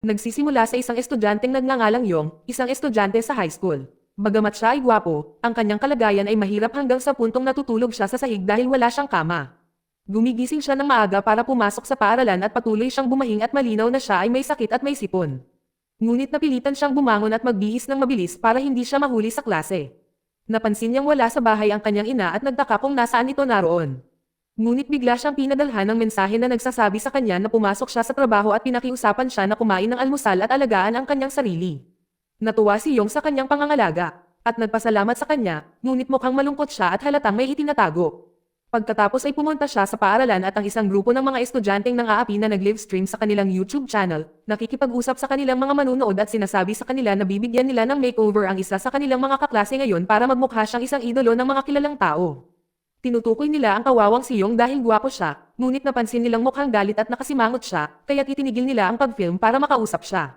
Nagsisimula sa isang estudyanteng nagngangalang Yong, isang estudyante sa high school. Bagamat siya ay gwapo, ang kanyang kalagayan ay mahirap hanggang sa puntong natutulog siya sa sahig dahil wala siyang kama. Gumigising siya ng maaga para pumasok sa paaralan at patuloy siyang bumahing at malinaw na siya ay may sakit at may sipon. Ngunit napilitan siyang bumangon at magbihis ng mabilis para hindi siya mahuli sa klase. Napansin niyang wala sa bahay ang kanyang ina at nagtaka kung nasaan ito naroon. Ngunit bigla siyang pinadalhan ng mensahe na nagsasabi sa kanya na pumasok siya sa trabaho at pinakiusapan siya na kumain ng almusal at alagaan ang kanyang sarili. Natuwa si Yong sa kanyang pangangalaga, at nagpasalamat sa kanya, ngunit mukhang malungkot siya at halatang may itinatago. Pagkatapos ay pumunta siya sa paaralan at ang isang grupo ng mga estudyanteng nang-aapi na nag-livestream sa kanilang YouTube channel, nakikipag-usap sa kanilang mga manunood at sinasabi sa kanila na bibigyan nila ng makeover ang isa sa kanilang mga kaklase ngayon para magmukha siyang isang idolo ng mga kilalang tao. Tinutukoy nila ang kawawang si Yong dahil gwapo siya, ngunit napansin nilang mukhang galit at nakasimangot siya, kaya't itinigil nila ang pag-film para makausap siya.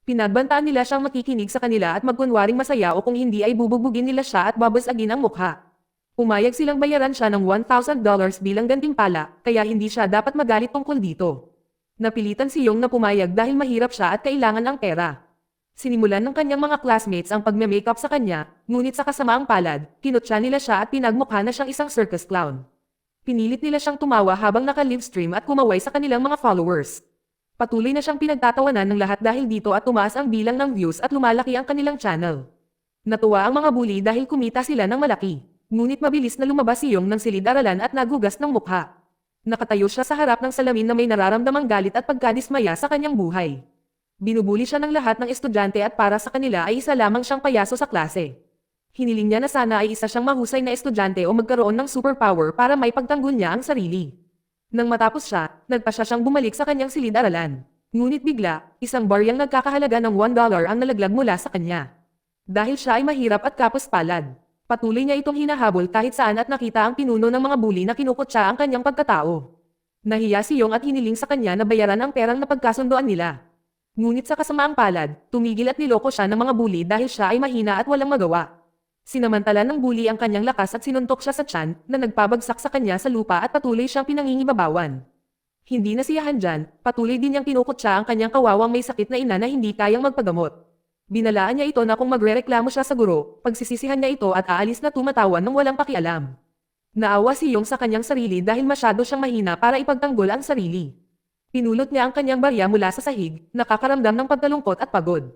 Pinagbantaan nila siyang makikinig sa kanila at magkunwaring masaya o kung hindi ay bubugbugin nila siya at babasagin ang mukha. Pumayag silang bayaran siya ng $1,000 bilang gantimpala, kaya hindi siya dapat magalit tungkol dito. Napilitan si Yong na pumayag dahil mahirap siya at kailangan ang pera. Sinimulan ng kanyang mga classmates ang pagme-makeup sa kanya, ngunit sa kasamaang palad, kinutya nila siya at pinagmukha na siyang isang circus clown. Pinilit nila siyang tumawa habang naka-livestream at kumaway sa kanilang mga followers. Patuloy na siyang pinagtatawanan ng lahat dahil dito at tumaas ang bilang ng views at lumalaki ang kanilang channel. Natuwa ang mga bully dahil kumita sila ng malaki. Ngunit mabilis na lumabas si Yong ng silid-aralan at nagugas ng mukha. Nakatayo siya sa harap ng salamin na may nararamdamang galit at pagkadismaya sa kanyang buhay. Binubuli siya ng lahat ng estudyante at para sa kanila ay isa lamang siyang payaso sa klase. Hiniling niya na sana ay isa siyang mahusay na estudyante o magkaroon ng superpower para may pagtanggol niya ang sarili. Nang matapos siya, nagpasya siyang bumalik sa kanyang silid-aralan. Ngunit bigla, isang baryang nagkakahalaga ng $1 ang nalaglag mula sa kanya. Dahil siya ay mahirap at kapos palad. Patuloy niya itong hinahabol kahit saan at nakita ang pinuno ng mga bully na kinukutya ang kanyang pagkatao. Nahiya si Yong at hiniling sa kanya na bayaran ang perang napagkasundoan nila. Ngunit sa kasamaang palad, tumigil at niloko siya ng mga bully dahil siya ay mahina at walang magawa. Sinamantala ng bully ang kanyang lakas at sinuntok siya sa tiyan na nagpabagsak sa kanya sa lupa at patuloy siyang pinangingibabawan. Hindi nasiyahan dyan, patuloy din niyang kinukutya ang kanyang kawawang may sakit na ina na hindi kayang magpagamot. Binalaan niya ito na kung magrereklamo siya sa guro, pagsisisihan niya ito at aalis na tumatawan ng walang pakialam. Naawa si Yong sa kanyang sarili dahil masyado siyang mahina para ipagtanggol ang sarili. Pinulot niya ang kanyang barya mula sa sahig, nakakaramdam ng pagkalungkot at pagod.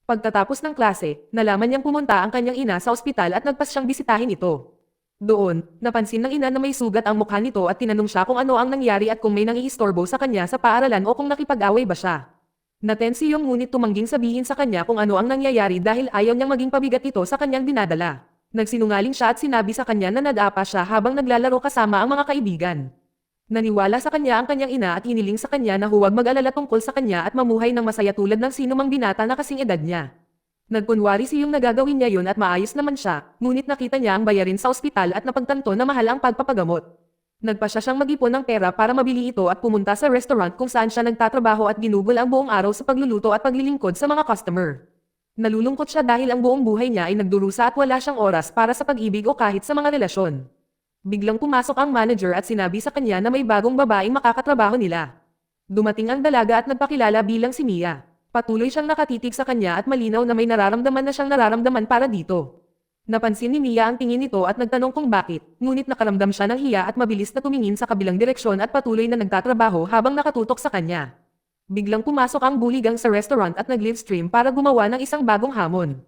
Pagkatapos ng klase, nalaman niyang pumunta ang kanyang ina sa ospital at nagpas siyang bisitahin ito. Doon, napansin ng ina na may sugat ang mukha nito at tinanong siya kung ano ang nangyari at kung may nangiistorbo sa kanya sa paaralan o kung nakipag-away ba siya. Natensi yung ngunit tumangging sabihin sa kanya kung ano ang nangyayari dahil ayaw niyang maging pabigat ito sa kanyang dinadala. Nagsinungaling siya at sinabi sa kanya na nadapa siya habang naglalaro kasama ang mga kaibigan. Naniwala sa kanya ang kanyang ina at hiniling sa kanya na huwag mag-alala tungkol sa kanya at mamuhay ng masaya tulad ng sinumang binata na kasing edad niya. Nagkunwari siyang nagagawin niya yun at maayos naman siya, ngunit nakita niya ang bayarin sa ospital at napagtanto na mahal ang pagpapagamot. Nagpasya siyang mag-ipon ng pera para mabili ito at pumunta sa restaurant kung saan siya nagtatrabaho at ginugol ang buong araw sa pagluluto at paglilingkod sa mga customer. Nalulungkot siya dahil ang buong buhay niya ay nagdurusa at wala siyang oras para sa pag-ibig o kahit sa mga relasyon. Biglang pumasok ang manager at sinabi sa kanya na may bagong babaeng makakatrabaho nila. Dumating ang dalaga at nagpakilala bilang si Mia. Patuloy siyang nakatitig sa kanya at malinaw na may nararamdaman na siyang nararamdaman para dito. Napansin ni Mia ang tingin nito at nagtanong kung bakit, ngunit nakaramdam siya ng hiya at mabilis na tumingin sa kabilang direksyon at patuloy na nagtatrabaho habang nakatutok sa kanya. Biglang pumasok ang buligang sa restaurant at nag-livestream para gumawa ng isang bagong hamon.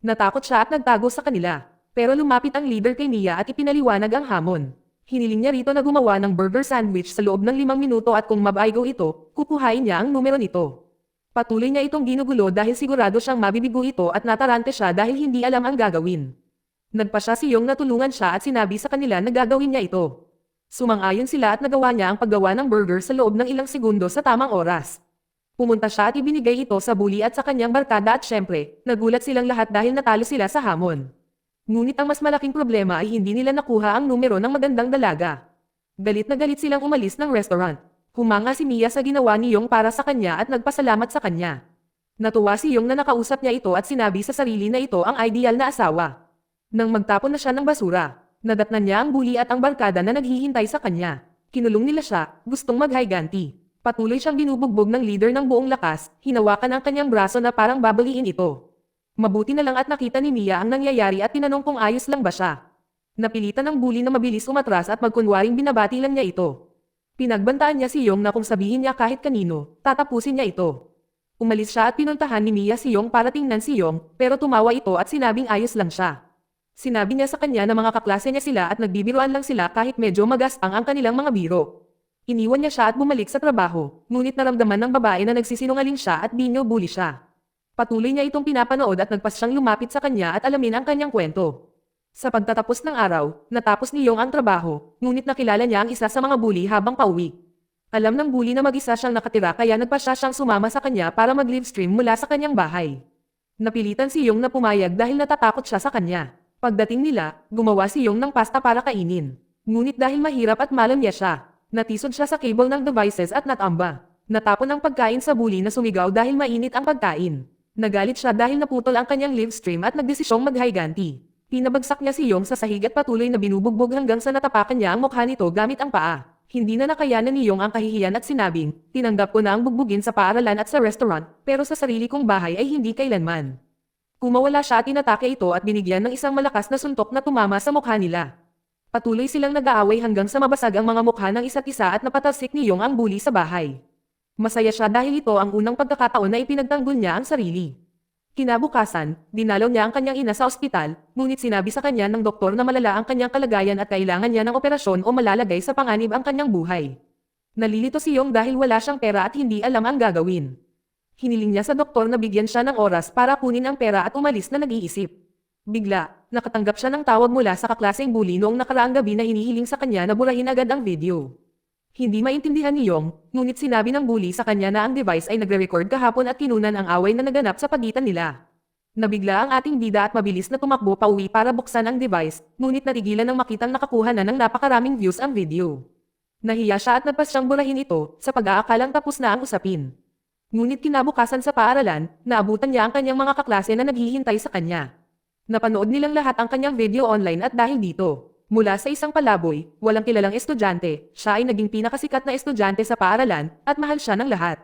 Natakot siya at nagtago sa kanila. Pero lumapit ang leader kay Mia at ipinaliwanag ang hamon. Hiniling niya rito na gumawa ng burger sandwich sa loob ng 5 minuto at kung mabaigo ito, kukuhain niya ang numero nito. Patuloy niya itong ginugulo dahil sigurado siyang mabibigo ito at natarante siya dahil hindi alam ang gagawin. Nagpasya si Yong na tulungan siya at sinabi sa kanila na gagawin niya ito. Sumang-ayon sila at nagawa niya ang paggawa ng burger sa loob ng ilang segundo sa tamang oras. Pumunta siya at ibinigay ito sa bully at sa kanyang barkada at syempre, nagulat silang lahat dahil natalo sila sa hamon. Ngunit ang mas malaking problema ay hindi nila nakuha ang numero ng magandang dalaga. Galit na galit silang umalis ng restaurant. Humanga si Mia sa ginawa ni Yong para sa kanya at nagpasalamat sa kanya. Natuwa si Yong na nakausap niya ito at sinabi sa sarili na ito ang ideal na asawa. Nang magtapon na siya ng basura, nadatnan niya ang bully at ang barkada na naghihintay sa kanya. Kinulong nila siya, gustong maghiganti. Patuloy siyang binubugbog ng leader ng buong lakas, hinawakan ang kanyang braso na parang babaliin ito. Mabuti na lang at nakita ni Mia ang nangyayari at tinanong kung ayos lang ba siya. Napilitan ng bully na mabilis umatras at magkunwaring binabati lang niya ito. Pinagbantaan niya si Yong na kung sabihin niya kahit kanino, tatapusin niya ito. Umalis siya at pinuntahan ni Mia si Yong para tingnan si Yong, pero tumawa ito at sinabing ayos lang siya. Sinabi niya sa kanya na mga kaklase niya sila at nagbibiruan lang sila kahit medyo magaspang ang kanilang mga biro. Iniwan niya siya at bumalik sa trabaho, ngunit naramdaman ng babae na nagsisinungaling siya at binyo-bully siya. Patuloy niya itong pinapanood at nagpas siyang lumapit sa kanya at alamin ang kanyang kwento. Sa pagtatapos ng araw, natapos ni Yong ang trabaho, ngunit nakilala niya ang isa sa mga bully habang pauwi. Alam ng bully na mag-isa siyang nakatira kaya nagpasya siyang sumama sa kanya para mag-livestream mula sa kanyang bahay. Napilitan si Yong na pumayag dahil natatakot siya sa kanya. Pagdating nila, gumawa si Yong ng pasta para kainin. Ngunit dahil mahirap at malamya siya, natisod siya sa cable ng devices at natamba. Natapon ang pagkain sa bully na sumigaw dahil mainit ang pagkain. Nagalit siya dahil naputol ang kanyang livestream at nagdesisyong maghiganti. Pinabagsak niya si Yong sa sahig at patuloy na binubugbog hanggang sa natapakan niya ang mukha nito gamit ang paa. Hindi na nakayanan ni Yong ang kahihiyan at sinabing, tinanggap ko na ang bugbugin sa paaralan at sa restaurant, pero sa sarili kong bahay ay hindi kailanman. Kumawala siya at inatake ito at binigyan ng isang malakas na suntok na tumama sa mukha nila. Patuloy silang nag-aaway hanggang sa mabasag ang mga mukha ng isa't isa at napatalsik ni Yong ang bully sa bahay. Masaya siya dahil ito ang unang pagkakataon na ipinagtanggol niya ang sarili. Kinabukasan, dinalaw niya ang kanyang ina sa ospital, ngunit sinabi sa kanya ng doktor na malala ang kanyang kalagayan at kailangan niya ng operasyon o malalagay sa panganib ang kanyang buhay. Nalilito si Yong dahil wala siyang pera at hindi alam ang gagawin. Hiniling niya sa doktor na bigyan siya ng oras para kunin ang pera at umalis na nag-iisip. Bigla, nakatanggap siya ng tawag mula sa kaklaseng bully noong nakaraang gabi na hinihiling sa kanya na burahin agad ang video. Hindi maintindihan ni Yong, ngunit sinabi ng bully sa kanya na ang device ay nagre-record kahapon at kinunan ang away na naganap sa pagitan nila. Nabigla ang ating bida at mabilis na tumakbo pauwi para buksan ang device, ngunit natigilan nang makitang nakakuha na ng napakaraming views ang video. Nahiya siya at nagpas siyang burahin ito sa pag-aakalang tapos na ang usapin. Ngunit kinabukasan sa paaralan, naabutan niya ang kanyang mga kaklase na naghihintay sa kanya. Napanood nilang lahat ang kanyang video online at dahil dito, mula sa isang palaboy, walang kilalang estudyante, siya ay naging pinakasikat na estudyante sa paaralan, at mahal siya ng lahat.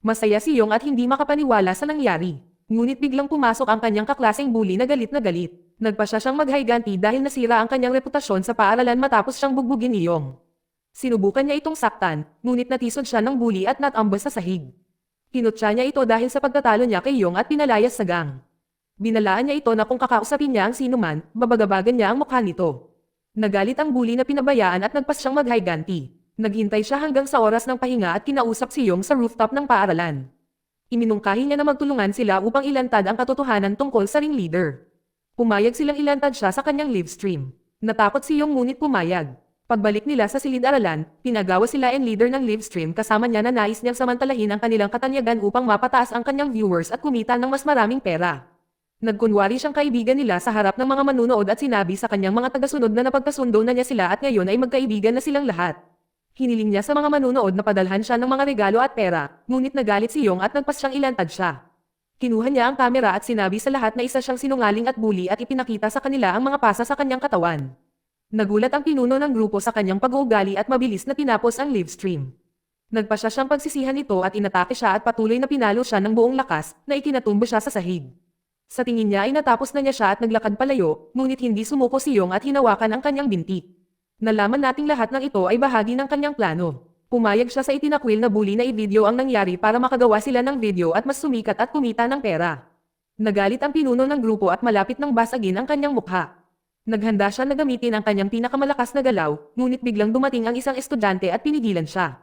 Masaya si Yong at hindi makapaniwala sa nangyari. Ngunit biglang pumasok ang kanyang kaklaseng bully na galit na galit. Nagpasya siyang maghiganti dahil nasira ang kanyang reputasyon sa paaralan matapos siyang bugbugin ni Yong. Sinubukan niya itong saktan, ngunit natisod siya ng bully at natambas sa sahig. Kinutya niya ito dahil sa pagtatalo niya kay Yong at pinalayas sa gang. Binalaan niya ito na kung kakausapin niya ang sinuman, babagabagan niya ang mukha nito. Nagalit ang bully na pinabayaan at nagpas siyang maghiganti. Naghintay siya hanggang sa oras ng pahinga at kinausap si Yong sa rooftop ng paaralan. Iminungkahi niya na magtulungan sila upang ilantad ang katotohanan tungkol sa ring leader. Pumayag silang ilantad siya sa kanyang livestream. Natakot si Yong ngunit pumayag. Pagbalik nila sa silid-aralan, pinagawa sila ang leader ng livestream kasama niya na nais niyang samantalahin ang kanilang katanyagan upang mapataas ang kanyang viewers at kumita ng mas maraming pera. Nagkunwari siyang kaibigan nila sa harap ng mga manunood at sinabi sa kanyang mga tagasunod na napagkasundo na niya sila at ngayon ay magkaibigan na silang lahat. Hiniling niya sa mga manunood na padalhan siya ng mga regalo at pera, ngunit nagalit si Yong at nagpas siyang ilantad siya. Kinuha niya ang kamera at sinabi sa lahat na isa siyang sinungaling at bully at ipinakita sa kanila ang mga pasa sa kanyang katawan. Nagulat ang pinuno ng grupo sa kanyang pag-uugali at mabilis na tinapos ang livestream. Nagpasya siyang pagsisihan ito at inatake siya at patuloy na pinalo siya ng buong lakas na ikinatumba siya sa sahig. Sa tingin niya ay natapos na niya siya at naglakad palayo, ngunit hindi sumuko si Yong at hinawakan ang kanyang binti. Nalaman nating lahat ng ito ay bahagi ng kanyang plano. Pumayag siya sa itinakwil na bully na i-video ang nangyari para makagawa sila ng video at mas sumikat at kumita ng pera. Nagalit ang pinuno ng grupo at malapit nang basagin ang kanyang mukha. Naghanda siya na gamitin ang kanyang pinakamalakas na galaw, ngunit biglang dumating ang isang estudyante at pinigilan siya.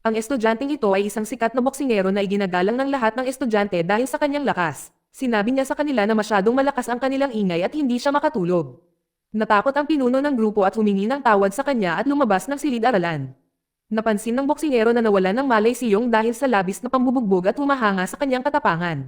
Ang estudyanteng ito ay isang sikat na boksingero na iginagalang ng lahat ng estudyante dahil sa kanyang lakas. Sinabi niya sa kanila na masyadong malakas ang kanilang ingay at hindi siya makatulog. Natakot ang pinuno ng grupo at humingi ng tawad sa kanya at lumabas ng silid-aralan. Napansin ng boksingero na nawalan ng malay si Yong dahil sa labis na pambubugbog at humahanga sa kanyang katapangan.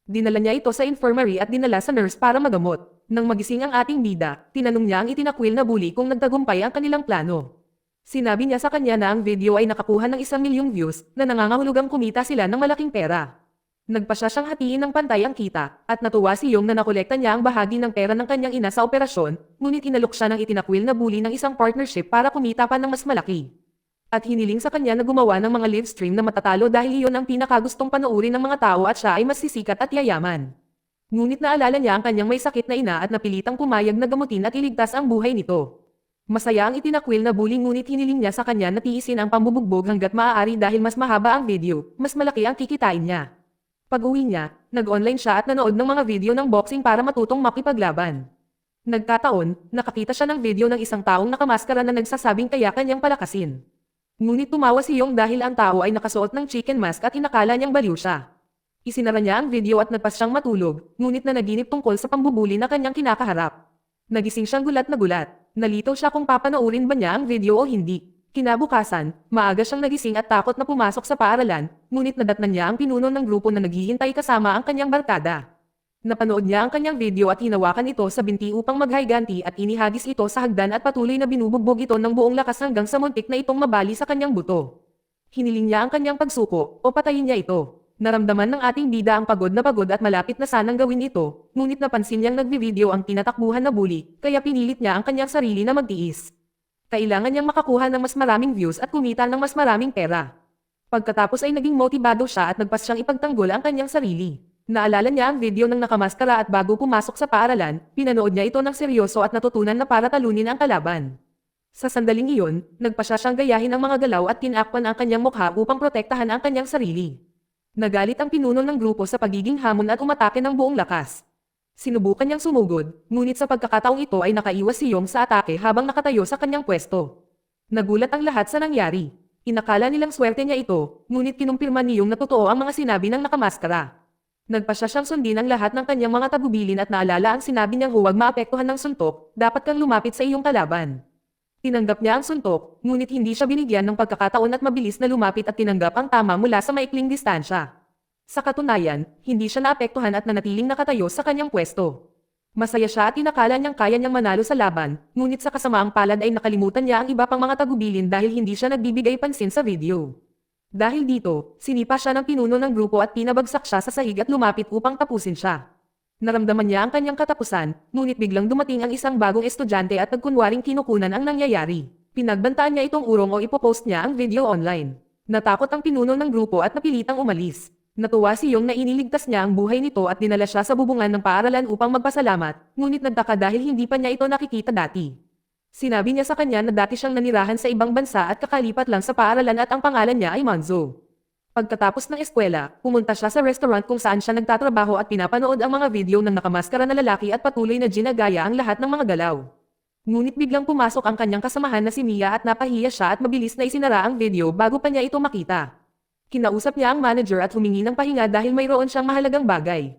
Dinala niya ito sa infirmary at dinala sa nurse para magamot. Nang magising ang ating bida, tinanong niya ang itinakwil na bully kung nagtagumpay ang kanilang plano. Sinabi niya sa kanya na ang video ay nakakuha ng 1,000,000 views na nangangahulugang kumita sila ng malaking pera. Nagpasya siyang hatiin ng pantay ang kita, at natuwa si Yong na nakolekta niya ang bahagi ng pera ng kanyang ina sa operasyon, ngunit inalok siya ng itinakwil na bully ng isang partnership para kumita pa ng mas malaki. At hiniling sa kanya na gumawa ng mga live stream na matatalo dahil iyon ang pinakagustong panoorin ng mga tao at siya ay mas sisikat at yayaman. Ngunit naalala niya ang kanyang may sakit na ina at napilitang pumayag na gamutin at iligtas ang buhay nito. Masaya ang itinakwil na bully ngunit hiniling niya sa kanya na tiisin ang pambubugbog hanggat maaari dahil mas mahaba ang video, mas malaki ang kikitain niya. Pag-uwi niya, nag-online siya at nanood ng mga video ng boxing para matutong makipaglaban. Nagkataon, nakakita siya ng video ng isang taong nakamaskara na nagsasabing kaya kanyang palakasin. Ngunit tumawa si Yong dahil ang tao ay nakasuot ng chicken mask at inakala niyang baliw siya. Isinara niya ang video at nagpas siyang matulog, ngunit nanaginip tungkol sa pambubuli na kanyang kinakaharap. Nagising siyang gulat na gulat. Nalito siya kung papanoorin ba niya ang video o hindi. Kinabukasan, maaga siyang nagising at takot na pumasok sa paaralan, ngunit nadatnan niya ang pinuno ng grupo na naghihintay kasama ang kanyang barkada. Napanood niya ang kanyang video at hinawakan ito sa binti upang maghayganti at inihagis ito sa hagdan at patuloy na binubugbog ito ng buong lakas hanggang sa muntik na itong mabali sa kanyang buto. Hiniling niya ang kanyang pagsuko o patayin niya ito. Naramdaman ng ating bida ang pagod at malapit na sanang gawin ito, ngunit napansin niyang nagbi-video ang tinatakbuhan na bully, kaya pinilit niya ang kanyang sarili na magtiis. Kailangan niyang makakuha ng mas maraming views at kumita ng mas maraming pera. Pagkatapos ay naging motibado siya at nagpas siyang ipagtanggol ang kanyang sarili. Naalala niya ang video ng nakamaskara at bago pumasok sa paaralan, pinanood niya ito ng seryoso at natutunan na para talunin ang kalaban. Sa sandaling iyon, nagpasya siyang gayahin ang mga galaw at tinakpan ang kanyang mukha upang protektahan ang kanyang sarili. Nagalit ang pinuno ng grupo sa pagiging hamon at umatake ng buong lakas. Sinubukan niyang sumugod, ngunit sa pagkakataong ito ay nakaiwas si Yong sa atake habang nakatayo sa kanyang pwesto. Nagulat ang lahat sa nangyari. Inakala nilang swerte niya ito, ngunit kinumpirma ni Yong na totoo ang mga sinabi ng nakamaskara. Nagpasya siyang sundin ang lahat ng kanyang mga tagubilin at naalala ang sinabi niyang huwag maapektuhan ng suntok, dapat kang lumapit sa iyong kalaban. Tinanggap niya ang suntok, ngunit hindi siya binigyan ng pagkakataon at mabilis na lumapit at tinanggap ang tama mula sa maikling distansya. Sa katunayan, hindi siya naapektuhan at nanatiling nakatayo sa kanyang pwesto. Masaya siya at inakala niyang kaya niyang manalo sa laban, ngunit sa kasamaang palad ay nakalimutan niya ang iba pang mga tagubilin dahil hindi siya nagbibigay pansin sa video. Dahil dito, sinipa siya ng pinuno ng grupo at pinabagsak siya sa sahig at lumapit upang tapusin siya. Naramdaman niya ang kanyang katapusan, ngunit biglang dumating ang isang bagong estudyante at nagkunwaring kinukunan ang nangyayari. Pinagbantaan niya itong urong o ipopost niya ang video online. Natakot ang pinuno ng grupo at napilitang umalis. Natuwa si Yong na iniligtas niya ang buhay nito at dinala siya sa bubungan ng paaralan upang magpasalamat, ngunit nagtaka dahil hindi pa niya ito nakikita dati. Sinabi niya sa kanya na dati siyang nanirahan sa ibang bansa at kakalipat lang sa paaralan at ang pangalan niya ay Manzo. Pagkatapos ng eskwela, pumunta siya sa restaurant kung saan siya nagtatrabaho at pinapanood ang mga video ng nakamaskara na lalaki at patuloy na ginagaya ang lahat ng mga galaw. Ngunit biglang pumasok ang kanyang kasamahan na si Mia at napahiya siya at mabilis na isinara ang video bago pa niya ito makita. Kinausap niya ang manager at humingi ng pahinga dahil mayroon siyang mahalagang bagay.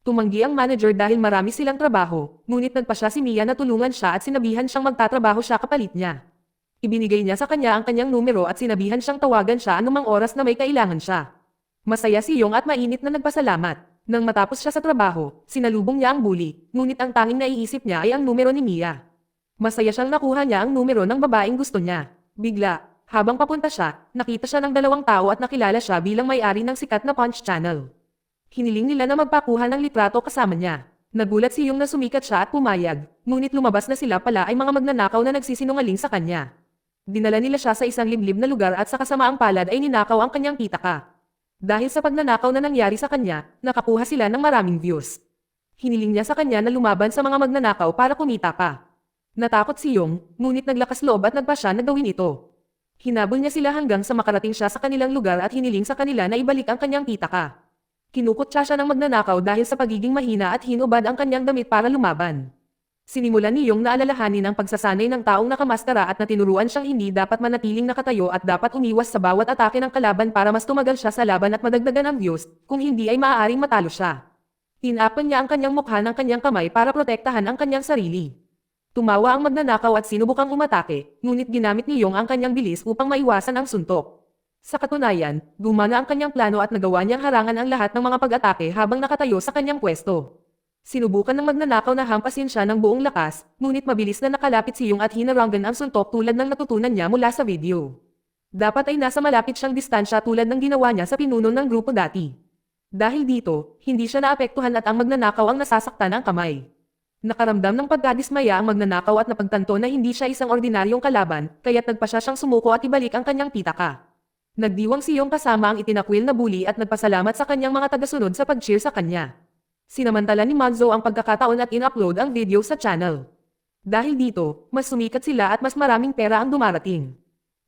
Tumanggi ang manager dahil marami silang trabaho, ngunit nagpa siya si Mia na tulungan siya at sinabihan siyang magtatrabaho siya kapalit niya. Ibinigay niya sa kanya ang kanyang numero at sinabihan siyang tawagan siya anumang oras na may kailangan siya. Masaya si Yong at mainit na nagpasalamat. Nang matapos siya sa trabaho, sinalubong niya ang bully, ngunit ang tanging naiisip niya ay ang numero ni Mia. Masaya siyang nakuha niya ang numero ng babaeng gusto niya. Bigla, habang papunta siya, nakita siya ng dalawang tao at nakilala siya bilang may-ari ng sikat na Punch Channel. Hiniling nila na magpakuha ng litrato kasama niya. Nagulat si Yong na sumikat siya at pumayag, ngunit lumabas na sila pala ay mga magnanakaw na nagsisinungaling sa kanya. Dinala nila siya sa isang liblib na lugar at sa kasamaang palad ay ninakaw ang kanyang pitaka. Dahil sa pagnanakaw na nangyari sa kanya, nakakuha sila ng maraming views. Hiniling niya sa kanya na lumaban sa mga magnanakaw para kumita pa. Natakot si Yong, ngunit naglakas loob at nagpa siya na gawin ito. Hinabol niya sila hanggang sa makarating siya sa kanilang lugar at hiniling sa kanila na ibalik ang kanyang pitaka. Kinukutya siya ng magnanakaw dahil sa pagiging mahina at hinubad ang kanyang damit para lumaban. Sinimulan ni Yong na alalahanin ang pagsasanay ng taong nakamaskara at natinuruan siyang hindi dapat manatiling nakatayo at dapat umiwas sa bawat atake ng kalaban para mas tumagal siya sa laban at madagdagan ang views, kung hindi ay maaaring matalo siya. Tinakpan niya ang kanyang mukha ng kanyang kamay para protektahan ang kanyang sarili. Tumawa ang magnanakaw at sinubukang umatake, ngunit ginamit ni Yong ang kanyang bilis upang maiwasan ang suntok. Sa katunayan, gumana ang kanyang plano at nagawa niyang harangan ang lahat ng mga pag-atake habang nakatayo sa kanyang pwesto. Sinubukan ng magnanakaw na hampasin siya ng buong lakas, ngunit mabilis na nakalapit si Yong at hinarangan ang suntok tulad ng natutunan niya mula sa video. Dapat ay nasa malapit siyang distansya tulad ng ginawa niya sa pinuno ng grupo dati. Dahil dito, hindi siya naapektuhan at ang magnanakaw ang nasasaktan ng kamay. Nakaramdam ng pagkadismaya ang magnanakaw at napagtanto na hindi siya isang ordinaryong kalaban, kaya't nagpa siya siyang sumuko at ibalik ang kanyang pitaka. Nagdiwang si Yong kasama ang itinakwil na bully at nagpasalamat sa kanyang mga tagasunod sa pag-cheer sa kanya. Sinamantala ni Manzo ang pagkakataon at in-upload ang video sa channel. Dahil dito, mas sumikat sila at mas maraming pera ang dumarating.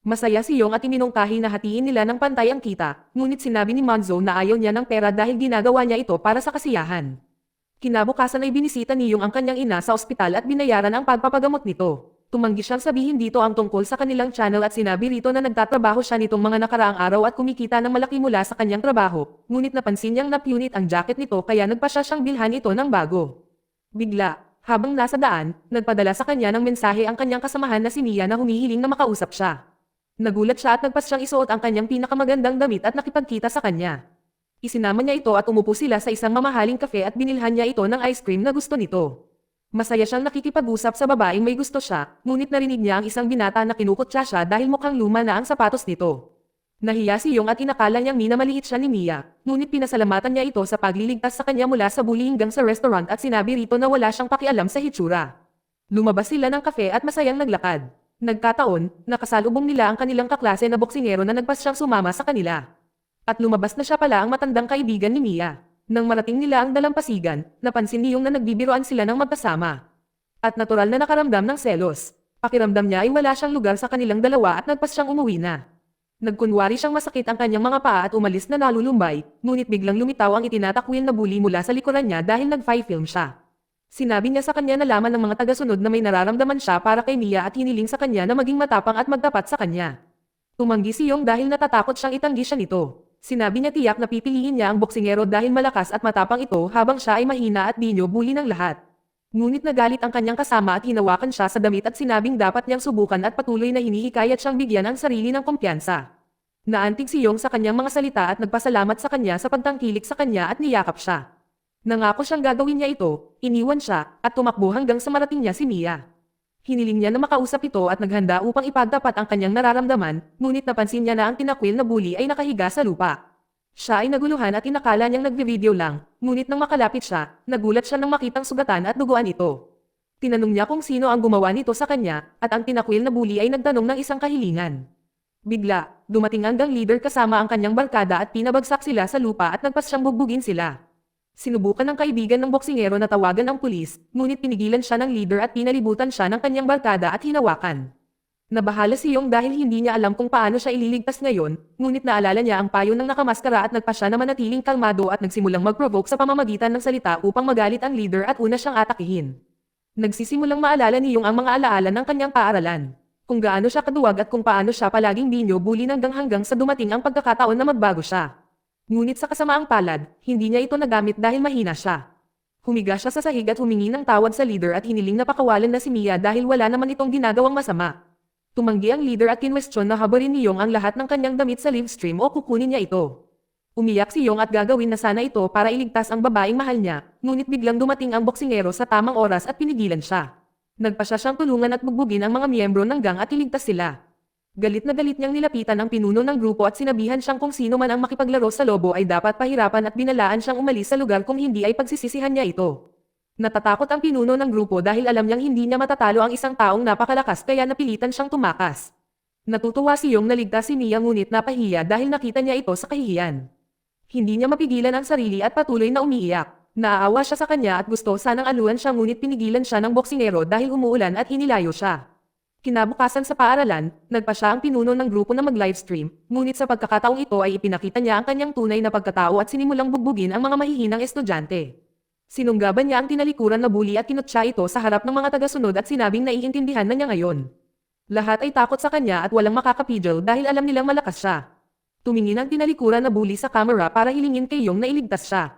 Masaya si Yong at iminungkahi na hatiin nila ng pantay ang kita, ngunit sinabi ni Manzo na ayaw niya ng pera dahil ginagawa niya ito para sa kasiyahan. Kinabukasan ay binisita ni Yong ang kanyang ina sa ospital at binayaran ang pagpapagamot nito. Tumanggi siyang sabihin dito ang tungkol sa kanilang channel at sinabi rito na nagtatrabaho siya nitong mga nakaraang araw at kumikita ng malaki mula sa kanyang trabaho, ngunit napansin niyang napunit ang jacket nito kaya nagpa siya siyang bilhan ito ng bago. Bigla, habang nasa daan, nagpadala sa kanya ng mensahe ang kanyang kasamahan na si Mia na humihiling na makausap siya. Nagulat siya at nagpas siyang isuot ang kanyang pinakamagandang damit at nakipagkita sa kanya. Isinama niya ito at umupo sila sa isang mamahaling kafe at binilhan niya ito ng ice cream na gusto nito. Masaya siyang nakikipag-usap sa babaeng may gusto siya, ngunit narinig niya ang isang binata na kinukutya siya dahil mukhang luma na ang sapatos nito. Nahiya si Yong at inakala niyang minamaliit siya ni Mia, ngunit pinasalamatan niya ito sa pagliligtas sa kanya mula sa bully hanggang sa restaurant at sinabi rito na wala siyang pakialam sa hitsura. Lumabas sila ng kafe at masayang naglakad. Nagkataon, nakasalubong nila ang kanilang kaklase na boksingero na nagpas siyang sumama sa kanila. At lumabas na siya pala ang matandang kaibigan ni Mia. Nang marating nila ang dalampasigan, napansin ni Yong na nagbibiroan sila ng magkasama. At natural na nakaramdam ng selos. Pakiramdam niya ay wala siyang lugar sa kanilang dalawa at nagpas siyang umuwi na. Nagkunwari siyang masakit ang kanyang mga paa at umalis na nalulumbay, ngunit biglang lumitaw ang itinatakwil na bully mula sa likuran niya dahil nag-film siya. Sinabi niya sa kanya na laman ng mga tagasunod na may nararamdaman siya para kay Mia at hiniling sa kanya na maging matapang at magtapat sa kanya. Tumanggi si Yong dahil natatakot siyang itanggi siya nito. Sinabi niya tiyak na pipiliin niya ang boksingero dahil malakas at matapang ito habang siya ay mahina at binyo-bully ng lahat. Ngunit nagalit ang kanyang kasama at hinawakan siya sa damit at sinabing dapat niyang subukan at patuloy na hinihikayat siyang bigyan ang sarili ng kumpiyansa. Naantig si Yong sa kanyang mga salita at nagpasalamat sa kanya sa pagtangkilik sa kanya at niyakap siya. Nangako siyang gagawin niya ito, iniwan siya, at tumakbo hanggang sa marating niya si Mia. Hiniling niya na makausap ito at naghanda upang ipagtapat ang kanyang nararamdaman, ngunit napansin niya na ang tinakwil na bully ay nakahiga sa lupa. Siya ay naguluhan at inakala niyang nagbe-video lang, ngunit nang makalapit siya, nagulat siya nang makitang sugatan at duguan ito. Tinanong niya kung sino ang gumawa nito sa kanya, at ang tinakwil na bully ay nagtanong ng isang kahilingan. Bigla, dumating ang gang leader kasama ang kanyang barkada at pinabagsak sila sa lupa at nagpas siyang bugbugin sila. Sinubukan ng kaibigan ng boksingero na tawagan ang pulis, ngunit pinigilan siya ng leader at pinalibutan siya ng kanyang barkada at hinawakan. Nabahala si Yong dahil hindi niya alam kung paano siya ililigtas ngayon, ngunit naalala niya ang payo ng nakamaskara at nagpa siya na manatiling kalmado at nagsimulang mag-provoke sa pamamagitan ng salita upang magalit ang leader at una siyang atakihin. Nagsisimulang maalala ni Yong ang mga alaala ng kanyang paaralan. Kung gaano siya kaduwag at kung paano siya palaging binyo-bully hanggang sa dumating ang pagkakataon na magbago siya. Ngunit sa kasamaang palad, hindi niya ito nagamit dahil mahina siya. Humiga siya sa sahig at humingi ng tawad sa leader at hiniling na pakawalan na si Mia dahil wala naman itong ginagawang masama. Tumanggi ang leader at kinwestiyon na habarin ni Yong ang lahat ng kanyang damit sa live stream o kukunin niya ito. Umiyak si Yong at gagawin na sana ito para iligtas ang babaeng mahal niya, ngunit biglang dumating ang boksingero sa tamang oras at pinigilan siya. Nagpa siya siyang tulungan at bugbugin ang mga miyembro ng gang at iligtas sila. Galit na galit niyang nilapitan ang pinuno ng grupo at sinabihan siyang kung sino man ang makipaglaro sa lobo ay dapat pahirapan at binalaan siyang umalis sa lugar kung hindi ay pagsisisihan niya ito. Natatakot ang pinuno ng grupo dahil alam niyang hindi niya matatalo ang isang taong napakalakas kaya napilitan siyang tumakas. Natutuwa si Yong na ligtas si Mia ngunit napahiya dahil nakita niya ito sa kahihiyan. Hindi niya mapigilan ang sarili at patuloy na umiiyak. Naaawa siya sa kanya at gusto sanang aluan siya ngunit pinigilan siya ng boksingero dahil umuulan at hinilayo siya. Kinabukasan sa paaralan, nagpa siya ang pinuno ng grupo na mag-livestream, ngunit sa pagkakataong ito ay ipinakita niya ang kanyang tunay na pagkatao at sinimulang bugbugin ang mga mahihinang estudyante. Sinunggaban niya ang tinalikuran na bully at kinutya ito sa harap ng mga tagasunod at sinabing naiintindihan na niya ngayon. Lahat ay takot sa kanya at walang makakapigil dahil alam nilang malakas siya. Tumingin ang tinalikuran na bully sa camera para hilingin kay Yong na iligtas siya.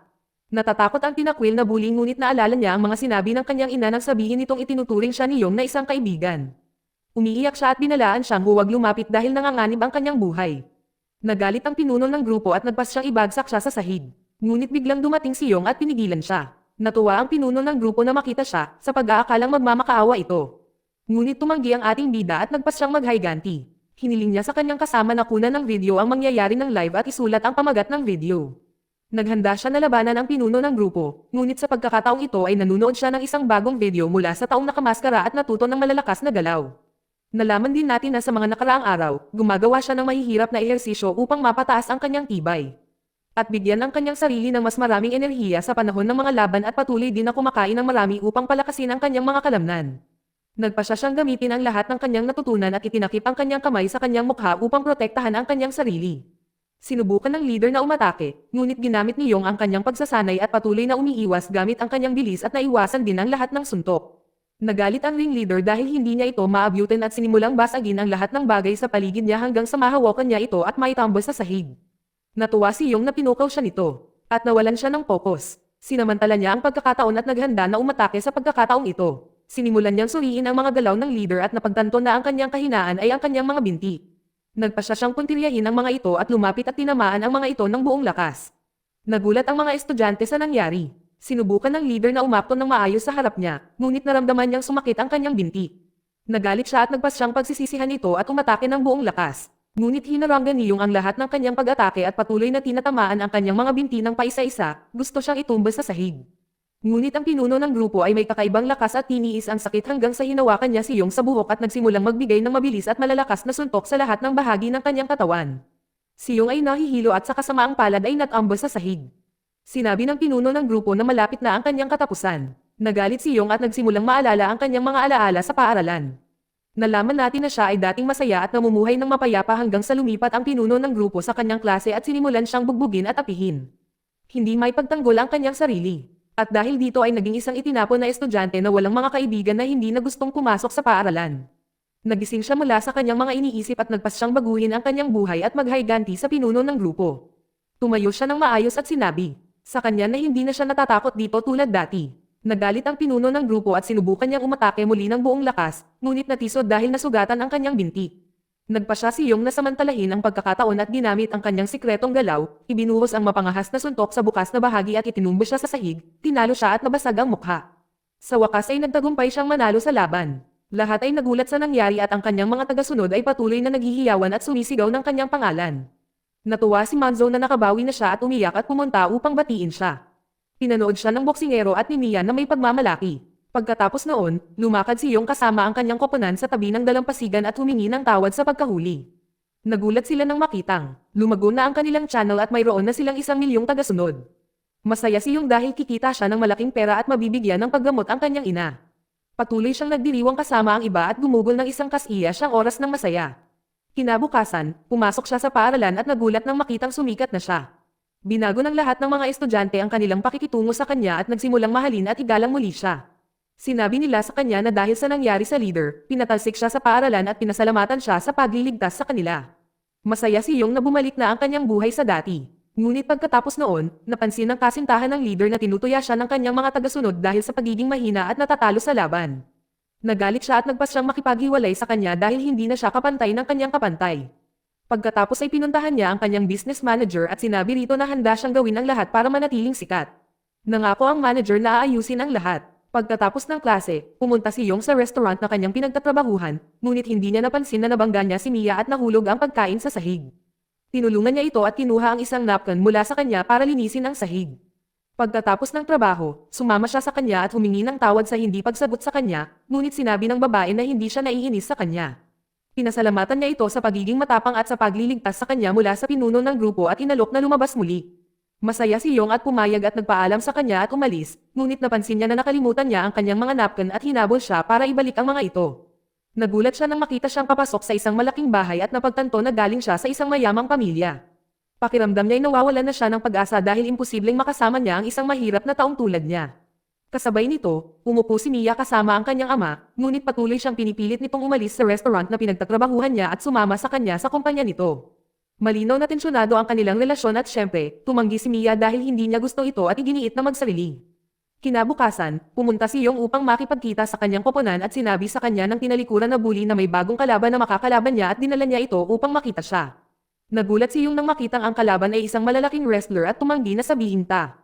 Natatakot ang tinakwil na bully ngunit naalala niya ang mga sinabi ng kanyang ina nang sabihin nitong itinuturing siya ni Yong na isang kaibigan. Umiiyak siya at binalaan siyang huwag lumapit dahil nanganganib ang kanyang buhay. Nagalit ang pinuno ng grupo at nagpas siyang ibagsak siya sa sahig. Ngunit biglang dumating si Yong at pinigilan siya. Natuwa ang pinuno ng grupo na makita siya sa pag-aakalang magmamakaawa ito. Ngunit tumanggi ang ating bida at nagpas siyang maghiganti. Hiniling niya sa kanyang kasama na kunan ng video ang mangyayari ng live at isulat ang pamagat ng video. Naghanda siya na labanan ang pinuno ng grupo, ngunit sa pagkakataong ito ay nanunood siya ng isang bagong video mula sa taong nakamaskara at natuto ng malalakas na galaw. Nalaman din natin na sa mga nakaraang araw, gumagawa siya ng mahihirap na ehersisyo upang mapataas ang kanyang tibay. At bigyan ang kanyang sarili ng mas maraming enerhiya sa panahon ng mga laban at patuloy din na kumakain ng marami upang palakasin ang kanyang mga kalamnan. Nagpasya siyang gamitin ang lahat ng kanyang natutunan at itinakip ang kanyang kamay sa kanyang mukha upang protektahan ang kanyang sarili. Sinubukan ng leader na umatake, ngunit ginamit ni Yong ang kanyang pagsasanay at patuloy na umiiwas gamit ang kanyang bilis at naiwasan din ang lahat ng suntok. Nagalit ang ringleader dahil hindi niya ito maabutin at sinimulang basagin ang lahat ng bagay sa paligid niya hanggang sa mahawakan niya ito at maitambol sa sahig. Natuwa si Yong na pinukaw siya nito, at nawalan siya ng focus. Sinamantala niya ang pagkakataon at naghanda na umatake sa pagkakataong ito. Sinimulan niyang suriin ang mga galaw ng leader at napagtanto na ang kanyang kahinaan ay ang kanyang mga binti. Nagpasya siyang puntiryahin ang mga ito at lumapit at tinamaan ang mga ito ng buong lakas. Nagulat ang mga estudyante sa nangyari. Sinubukan ng leader na umakto ng maayos sa harap niya, ngunit naramdaman niyang sumakit ang kanyang binti. Nagalit siya at nagpasyang pagsisisihan ito at umatake ng buong lakas. Ngunit hinaranggan ni Yong ang lahat ng kanyang pag-atake at patuloy na tinatamaan ang kanyang mga binti ng paisa-isa, gusto siyang itumbas sa sahig. Ngunit ang pinuno ng grupo ay may kakaibang lakas at tiniis ang sakit hanggang sa hinawakan niya si Yong sa buhok at nagsimulang magbigay ng mabilis at malalakas na suntok sa lahat ng bahagi ng kanyang katawan. Si Yong ay nahihilo at sa kasamaang palad ay natambol sa sahig. Sinabi ng pinuno ng grupo na malapit na ang kanyang katapusan. Nagalit si Yong at nagsimulang maalala ang kanyang mga alaala sa paaralan. Nalaman natin na siya ay dating masaya at namumuhay ng mapayapa hanggang sa lumipat ang pinuno ng grupo sa kanyang klase at sinimulan siyang bugbugin at apihin. Hindi may pagtanggol ang kanyang sarili. At dahil dito ay naging isang itinapon na estudyante na walang mga kaibigan na hindi na gustong pumasok sa paaralan. Nagising siya mula sa kanyang mga iniisip at nagpasyang baguhin ang kanyang buhay at maghayganti sa pinuno ng grupo. Tumayo siya ng maayos at sinabi sa kanya na hindi na siya natatakot dito tulad dati. Nagalit ang pinuno ng grupo at sinubukan niyang umatake muli ng buong lakas, ngunit natisod dahil nasugatan ang kanyang binti. Nagpasya si Yong na samantalahin ang pagkakataon at ginamit ang kanyang sikretong galaw, ibinuhos ang mapangahas na suntok sa bukas na bahagi at itinumbo siya sa sahig, tinalo siya at nabasag ang mukha. Sa wakas ay nagtagumpay siyang manalo sa laban. Lahat ay nagulat sa nangyari at ang kanyang mga tagasunod ay patuloy na naghihiyawan at sumisigaw ng kanyang pangalan. Natuwa si Manzo na nakabawi na siya at umiyak at pumunta upang batiin siya. Pinanood siya ng boksingero at ni Mia na may pagmamalaki. Pagkatapos noon, lumakad si Yong kasama ang kanyang koponan sa tabi ng dalampasigan at humingi ng tawad sa pagkahuli. Nagulat sila nang makitang lumago na ang kanilang channel at mayroon na silang 1,000,000 tagasunod. Masaya si Yong dahil kikita siya ng malaking pera at mabibigyan ng paggamot ang kanyang ina. Patuloy siyang nagdiriwang kasama ang iba at gumugol ng isang kasiya siyang oras ng masaya. Kinabukasan, pumasok siya sa paaralan at nagulat nang makitang sumikat na siya. Binago ng lahat ng mga estudyante ang kanilang pakikitungo sa kanya at nagsimulang mahalin at igalang muli siya. Sinabi nila sa kanya na dahil sa nangyari sa leader, pinatalsik siya sa paaralan at pinasalamatan siya sa pagliligtas sa kanila. Masaya si Yong na bumalik na ang kanyang buhay sa dati. Ngunit pagkatapos noon, napansin ng kasintahan ng leader na tinutuya siya ng kanyang mga tagasunod dahil sa pagiging mahina at natatalo sa laban. Nagalit siya at nagpasyang makipaghiwalay sa kanya dahil hindi na siya kapantay ng kanyang kapantay. Pagkatapos ay pinuntahan niya ang kanyang business manager at sinabi rito na handa siyang gawin ang lahat para manatiling sikat. Nangako ang manager na aayusin ang lahat. Pagkatapos ng klase, pumunta si Yong sa restaurant na kanyang pinagtatrabahuhan, ngunit hindi niya napansin na nabangga niya si Mia at nahulog ang pagkain sa sahig. Tinulungan niya ito at kinuha ang isang napkin mula sa kanya para linisin ang sahig. Pagkatapos ng trabaho, sumama siya sa kanya at humingi ng tawad sa hindi pagsagot sa kanya, ngunit sinabi ng babae na hindi siya naiinis sa kanya. Pinasalamatan niya ito sa pagiging matapang at sa pagliligtas sa kanya mula sa pinuno ng grupo at inalok na lumabas muli. Masaya si Yong at pumayag at nagpaalam sa kanya at umalis, ngunit napansin niya na nakalimutan niya ang kanyang mga napkin at hinabol siya para ibalik ang mga ito. Nagulat siya nang makita siyang papasok sa isang malaking bahay at napagtanto na galing siya sa isang mayamang pamilya. Pakiramdam niya ay nawawalan na siya ng pag-asa dahil imposibleng makasama niya ang isang mahirap na taong tulad niya. Kasabay nito, umupo si Mia kasama ang kanyang ama, ngunit patuloy siyang pinipilit nitong umalis sa restaurant na pinagtatrabahuhan niya at sumama sa kanya sa kumpanya nito. Malinaw na tensyonado ang kanilang relasyon at syempre, tumanggi si Mia dahil hindi niya gusto ito at iginiit na magsarili. Kinabukasan, pumunta si Yong upang makipagkita sa kanyang koponan at sinabi sa kanya ng tinalikuran na bully na may bagong kalaban na makakalaban niya at dinala niya ito upang makita siya. Nagulat si Yong nang makitang ang kalaban ay isang malalaking wrestler at tumanggi na sabihin ta.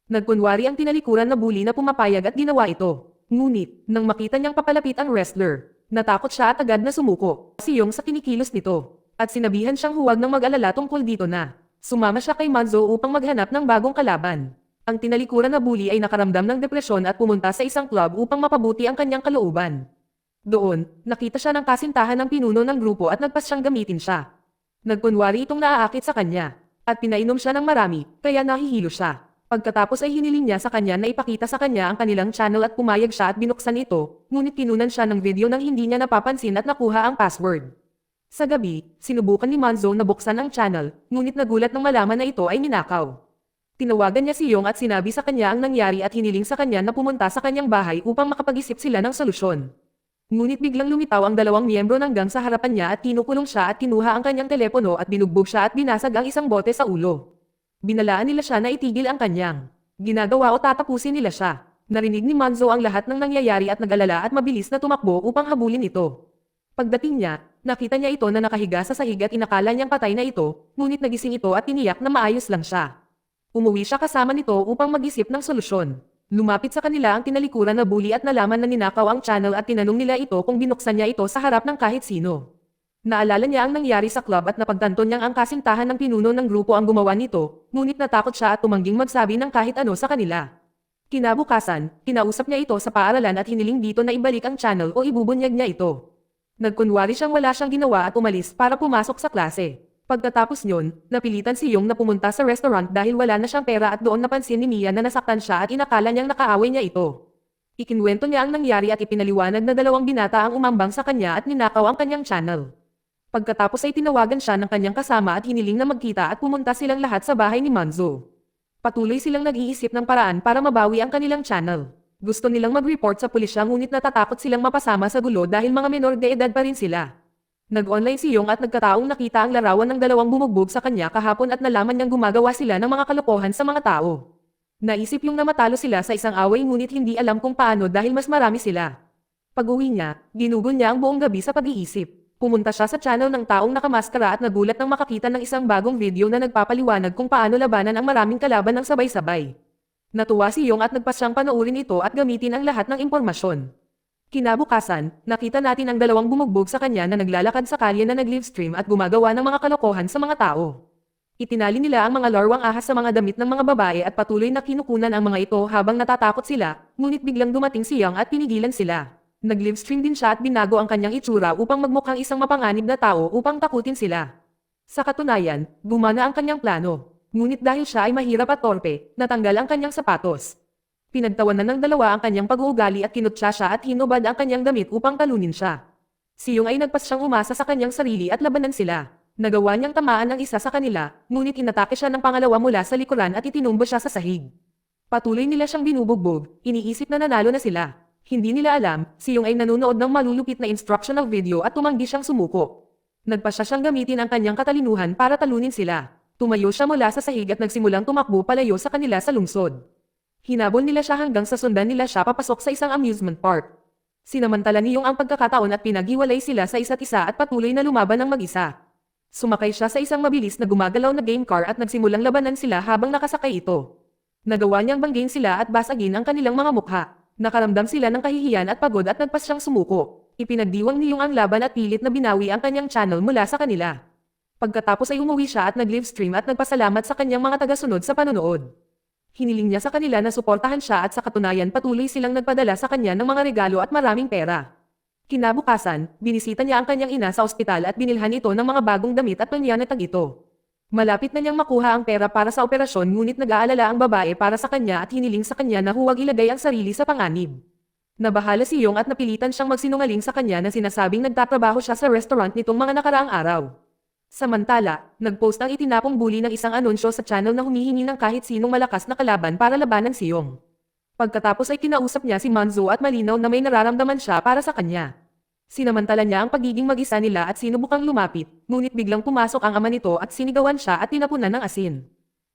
Nagkunwari ang tinalikuran na bully na pumapayag at ginawa ito. Ngunit, nang makita niyang papalapit ang wrestler, natakot siya at agad na sumuko si Yong sa kinikilos nito. At sinabihan siyang huwag nang mag-alala tungkol dito na. Sumama siya kay Manzo upang maghanap ng bagong kalaban. Ang tinalikuran na bully ay nakaramdam ng depresyon at pumunta sa isang club upang mapabuti ang kanyang kalooban. Doon, nakita siya ng kasintahan ng pinuno ng grupo at nagpas siyang gamitin siya. Nagkunwari itong naaakit sa kanya, at pinainom siya ng marami, kaya nahihilo siya. Pagkatapos ay hiniling niya sa kanya na ipakita sa kanya ang kanilang channel at pumayag siya at binuksan ito, ngunit kinunan siya ng video nang hindi niya napapansin at nakuha ang password. Sa gabi, sinubukan ni Manzo na buksan ang channel, ngunit nagulat nang malaman na ito ay ninakaw. Tinawagan niya si Yong at sinabi sa kanya ang nangyari at hiniling sa kanya na pumunta sa kanyang bahay upang makapag-isip sila ng solusyon. Ngunit biglang lumitaw ang dalawang miyembro ng gang sa harapan niya at kinukulong siya at kinuha ang kanyang telepono at binugbog siya at binasag ang isang bote sa ulo. Binalaan nila siya na itigil ang kanyang ginagawa o tatapusin nila siya. Narinig ni Manzo ang lahat ng nangyayari at nag-alala at mabilis na tumakbo upang habulin ito. Pagdating niya, nakita niya ito na nakahiga sa sahig at inakala niyang patay na ito, ngunit nagising ito at tiniyak na maayos lang siya. Umuwi siya kasama nito upang mag-isip ng solusyon. Lumapit sa kanila ang tinalikuran na bully at nalaman na ninakaw ang channel at tinanong nila ito kung binuksan niya ito sa harap ng kahit sino. Naalala niya ang nangyari sa club at napagtanto niyang ang kasintahan ng pinuno ng grupo ang gumawa nito, ngunit natakot siya at tumangging magsabi ng kahit ano sa kanila. Kinabukasan, kinausap niya ito sa paaralan at hiniling dito na ibalik ang channel o ibubunyag niya ito. Nagkunwari siyang wala siyang ginawa at umalis para pumasok sa klase. Pagkatapos nyon, napilitan si Yong na pumunta sa restaurant dahil wala na siyang pera at doon napansin ni Mia na nasaktan siya at inakala niyang nakaaway niya ito. Ikinwento niya ang nangyari at ipinaliwanag na dalawang binata ang umambang sa kanya at ninakaw ang kanyang channel. Pagkatapos ay tinawagan siya ng kanyang kasama at hiniling na magkita at pumunta silang lahat sa bahay ni Manzo. Patuloy silang nag-iisip ng paraan para mabawi ang kanilang channel. Gusto nilang mag-report sa pulisya ngunit natatakot silang mapasama sa gulo dahil mga menor de edad pa rin sila. Nag-online si Yong at nagkataong nakita ang larawan ng dalawang bumugbog sa kanya kahapon at nalaman niyang gumagawa sila ng mga kalokohan sa mga tao. Naisip Yong na matalo sila sa isang away ngunit hindi alam kung paano dahil mas marami sila. Pag-uwi niya, ginugol niya ang buong gabi sa pag-iisip. Pumunta siya sa channel ng taong nakamaskara at nagulat nang makakita ng isang bagong video na nagpapaliwanag kung paano labanan ang maraming kalaban ng sabay-sabay. Natuwa si Yong at nagpas siyang panoorin ito at gamitin ang lahat ng impormasyon. Kinabukasan, nakita natin ang dalawang bumugbog sa kanya na naglalakad sa kalye na nag-livestream at gumagawa ng mga kalokohan sa mga tao. Itinali nila ang mga larwang ahas sa mga damit ng mga babae at patuloy na kinukunan ang mga ito habang natatakot sila, ngunit biglang dumating si Yang at pinigilan sila. Nag-livestream din siya at binago ang kanyang itsura upang magmukhang isang mapanganib na tao upang takutin sila. Sa katunayan, gumana ang kanyang plano. Ngunit dahil siya ay mahirap at torpe, natanggal ang kanyang sapatos. Pinagtawanan ng dalawa ang kanyang pag-uugali at kinutsa siya at hinubad ang kanyang damit upang talunin siya. Si Yong ay nagpas siyang umasa sa kanyang sarili at labanan sila. Nagawa niyang tamaan ang isa sa kanila, ngunit inatake siya ng pangalawa mula sa likuran at itinumbo siya sa sahig. Patuloy nila siyang binubugbog, iniisip na nanalo na sila. Hindi nila alam, si Yong ay nanonood ng malulupit na instructional video at tumanggi siyang sumuko. Nagpasya siyang gamitin ang kanyang katalinuhan para talunin sila. Tumayo siya mula sa sahig at nagsimulang tumakbo palayo sa kanila sa lungsod. Hinabol nila siya hanggang sa sundan nila siya papasok sa isang amusement park. Sinamantala ni Yong ang pagkakataon at pinaghiwalay sila sa isa't isa at patuloy na lumaban ng mag-isa. Sumakay siya sa isang mabilis na gumagalaw na game car at nagsimulang labanan sila habang nakasakay ito. Nagawa niyang banggain sila at basagin ang kanilang mga mukha. Nakaramdam sila ng kahihiyan at pagod at nagpas siyang sumuko. Ipinagdiwang ni Yong ang laban at pilit na binawi ang kanyang channel mula sa kanila. Pagkatapos ay umuwi siya at nag-livestream at nagpasalamat sa kanyang mga tagasunod sa panonood. Hiniling niya sa kanila na suportahan siya at sa katunayan patuloy silang nagpadala sa kanya ng mga regalo at maraming pera. Kinabukasan, binisita niya ang kanyang ina sa ospital at binilhan ito ng mga bagong damit at panyanatag ito. Malapit na niyang makuha ang pera para sa operasyon ngunit nag-aalala ang babae para sa kanya at hiniling sa kanya na huwag ilagay ang sarili sa panganib. Nabahala si Yong at napilitan siyang magsinungaling sa kanya na sinasabing nagtatrabaho siya sa restaurant nitong mga nakaraang araw. Samantala, nag-post ang itinapong bully ng isang anunsyo sa channel na humihingi ng kahit sinong malakas na kalaban para labanan si Yong. Pagkatapos ay kinausap niya si Manzo at malinaw na may nararamdaman siya para sa kanya. Sinamantala niya ang pagiging mag-isa nila at sinubukang lumapit, ngunit biglang pumasok ang ama nito at sinigawan siya at tinapunan ng asin.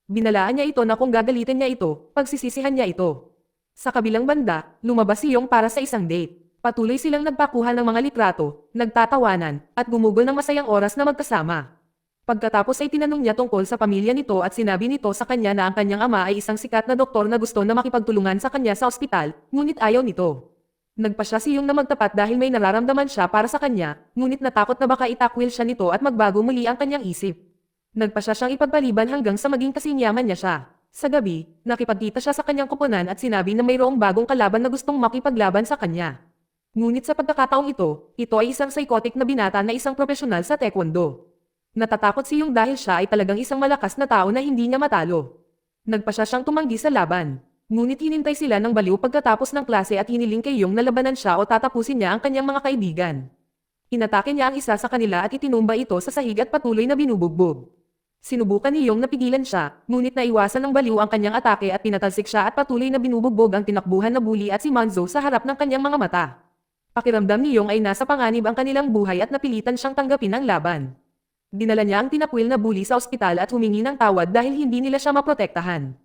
Binalaan niya ito na kung gagalitin niya ito, pagsisisihan niya ito. Sa kabilang banda, lumabas si Yong para sa isang date. Patuloy silang nagpakuha ng mga litrato, nagtatawanan, at gumugol ng masayang oras na magkasama. Pagkatapos ay tinanong niya tungkol sa pamilya nito at sinabi nito sa kanya na ang kanyang ama ay isang sikat na doktor na gusto na makipagtulungan sa kanya sa ospital, ngunit ayaw nito. Nagpasya si Yong na magtapat dahil may nararamdaman siya para sa kanya, ngunit natakot na baka itakwil siya nito at magbago muli ang kanyang isip. Nagpa siya siyang ipagpaliban hanggang sa maging kasing yaman niya siya. Sa gabi, nakipagkita siya sa kanyang koponan at sinabi na mayroong bagong kalaban na gustong makipaglaban sa kanya. Ngunit sa pagkakataong ito ay isang psychotic na binata na isang profesional sa taekwondo. Natatakot si Yung dahil siya ay talagang isang malakas na tao na hindi niya matalo. Nagpa siya siyang tumanggi sa laban. Ngunit hinintay sila ng baliw pagkatapos ng klase at hiniling kay Yung na labanan siya o tatapusin niya ang kanyang mga kaibigan. Inatake niya ang isa sa kanila at itinumba ito sa sahig at patuloy na binubugbog. Sinubukan ni Yung na pigilan siya, ngunit naiwasan ng baliw ang kanyang atake at pinatalsik siya at patuloy na binubugbog ang tinakbuhan na bully at si Manzo sa harap ng kanyang mga mata. Pakiramdam ni Yung ay nasa panganib ang kanilang buhay at napilitan siyang tanggapin ang laban. Dinala niya ang tinakwil na bully sa ospital at humingi ng tawad dahil hindi nila siya maprotektahan.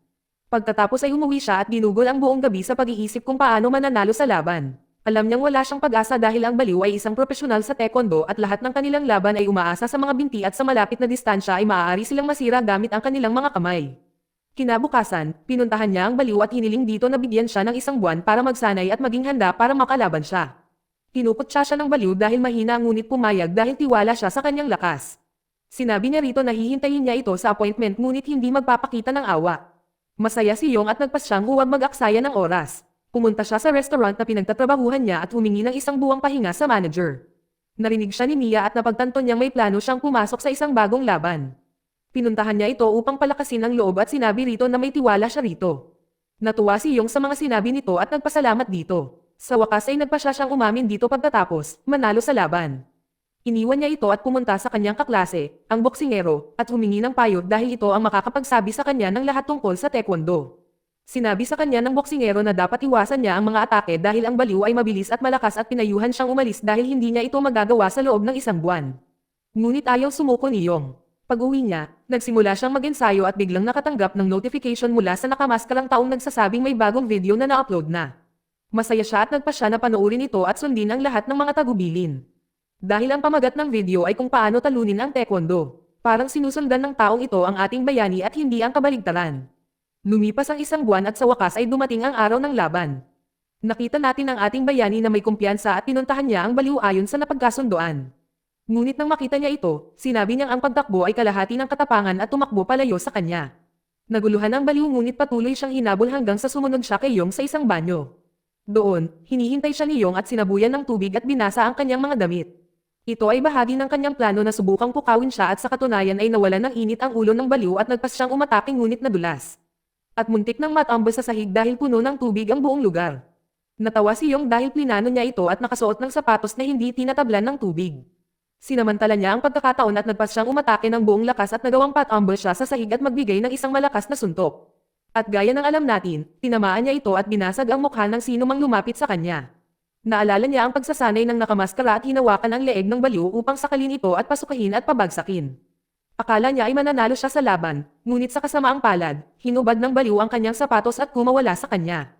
Pagkatapos ay umuwi siya at ginugol ang buong gabi sa pag-iisip kung paano mananalo sa laban. Alam niyang wala siyang pag-asa dahil ang baliw ay isang profesional sa taekwondo at lahat ng kanilang laban ay umaasa sa mga binti at sa malapit na distansya ay maaari silang masira gamit ang kanilang mga kamay. Kinabukasan, pinuntahan niya ang baliw at hiniling dito na bigyan siya ng 1 buwan para magsanay at maging handa para makalaban siya. Tinupot siya ng baliw dahil mahina ngunit pumayag dahil tiwala siya sa kanyang lakas. Sinabi niya rito na hihintayin niya ito sa appointment ngunit hindi magpapakita ng awa. Masaya si Yung at nagpas siyang huwag mag-aksaya ng oras. Pumunta siya sa restaurant na pinagtatrabahuhan niya at humingi ng 1 buwang pahinga sa manager. Narinig siya ni Mia at napagtanto niyang may plano siyang pumasok sa isang bagong laban. Pinuntahan niya ito upang palakasin ang loob at sinabi rito na may tiwala siya rito. Natuwa si Yung sa mga sinabi nito at nagpasalamat dito. Sa wakas ay nagpa siya siyang umamin dito pagkatapos manalo sa laban. Iniwan niya ito at pumunta sa kanyang kaklase, ang boksingero, at humingi ng payo dahil ito ang makakapagsabi sa kanya ng lahat tungkol sa taekwondo. Sinabi sa kanya ng boksingero na dapat iwasan niya ang mga atake dahil ang baliw ay mabilis at malakas at pinayuhan siyang umalis dahil hindi niya ito magagawa sa loob ng 1 buwan. Ngunit ayaw sumuko ni Yung. Pag-uwi niya, nagsimula siyang mag-ensayo at biglang nakatanggap ng notification mula sa nakamaskarang taong nagsasabing may bagong video na na-upload na. Masaya siya at nagpa siya na panoorin ito at sundin ang lahat ng mga tagubilin. Dahil ang pamagat ng video ay kung paano talunin ang taekwondo. Parang sinusundan ng taong ito ang ating bayani at hindi ang kabaligtaran. Lumipas ang 1 buwan at sa wakas ay dumating ang araw ng laban. Nakita natin ang ating bayani na may kumpiyansa at pinuntahan niya ang baliw ayon sa napagkasundoan. Ngunit nang makita niya ito, sinabi niyang ang pagtakbo ay kalahati ng katapangan at tumakbo palayo sa kanya. Naguluhan ang baliw ngunit patuloy siyang hinabol hanggang sa sumunod siya kay Yung sa isang banyo. Doon, hinihintay siya ni Yung at sinabuyan ng tubig at binasa ang kanyang mga damit. Ito ay bahagi ng kanyang plano na subukang pukawin siya at sa katunayan ay nawalan ng init ang ulo ng baliw at nagpas siyang umatake ngunit nadulas. At muntik nang matambo sa sahig dahil puno ng tubig ang buong lugar. Natawa si Yung dahil plinano niya ito at nakasuot ng sapatos na hindi tinatablan ng tubig. Sinamantala niya ang pagkakataon at nagpas siyang umatake ng buong lakas at nagawang patambo siya sa sahig at magbigay ng isang malakas na suntok. At gaya ng alam natin, tinamaan niya ito at binasag ang mukha ng sino mang lumapit sa kanya. Naalala niya ang pagsasanay ng nakamaskara at hinawakan ang leeg ng baliw upang sakalin ito at pasukahin at pabagsakin. Akala niya ay mananalo siya sa laban, ngunit sa kasamaang palad, hinubad ng baliw ang kanyang sapatos at kumawala sa kanya.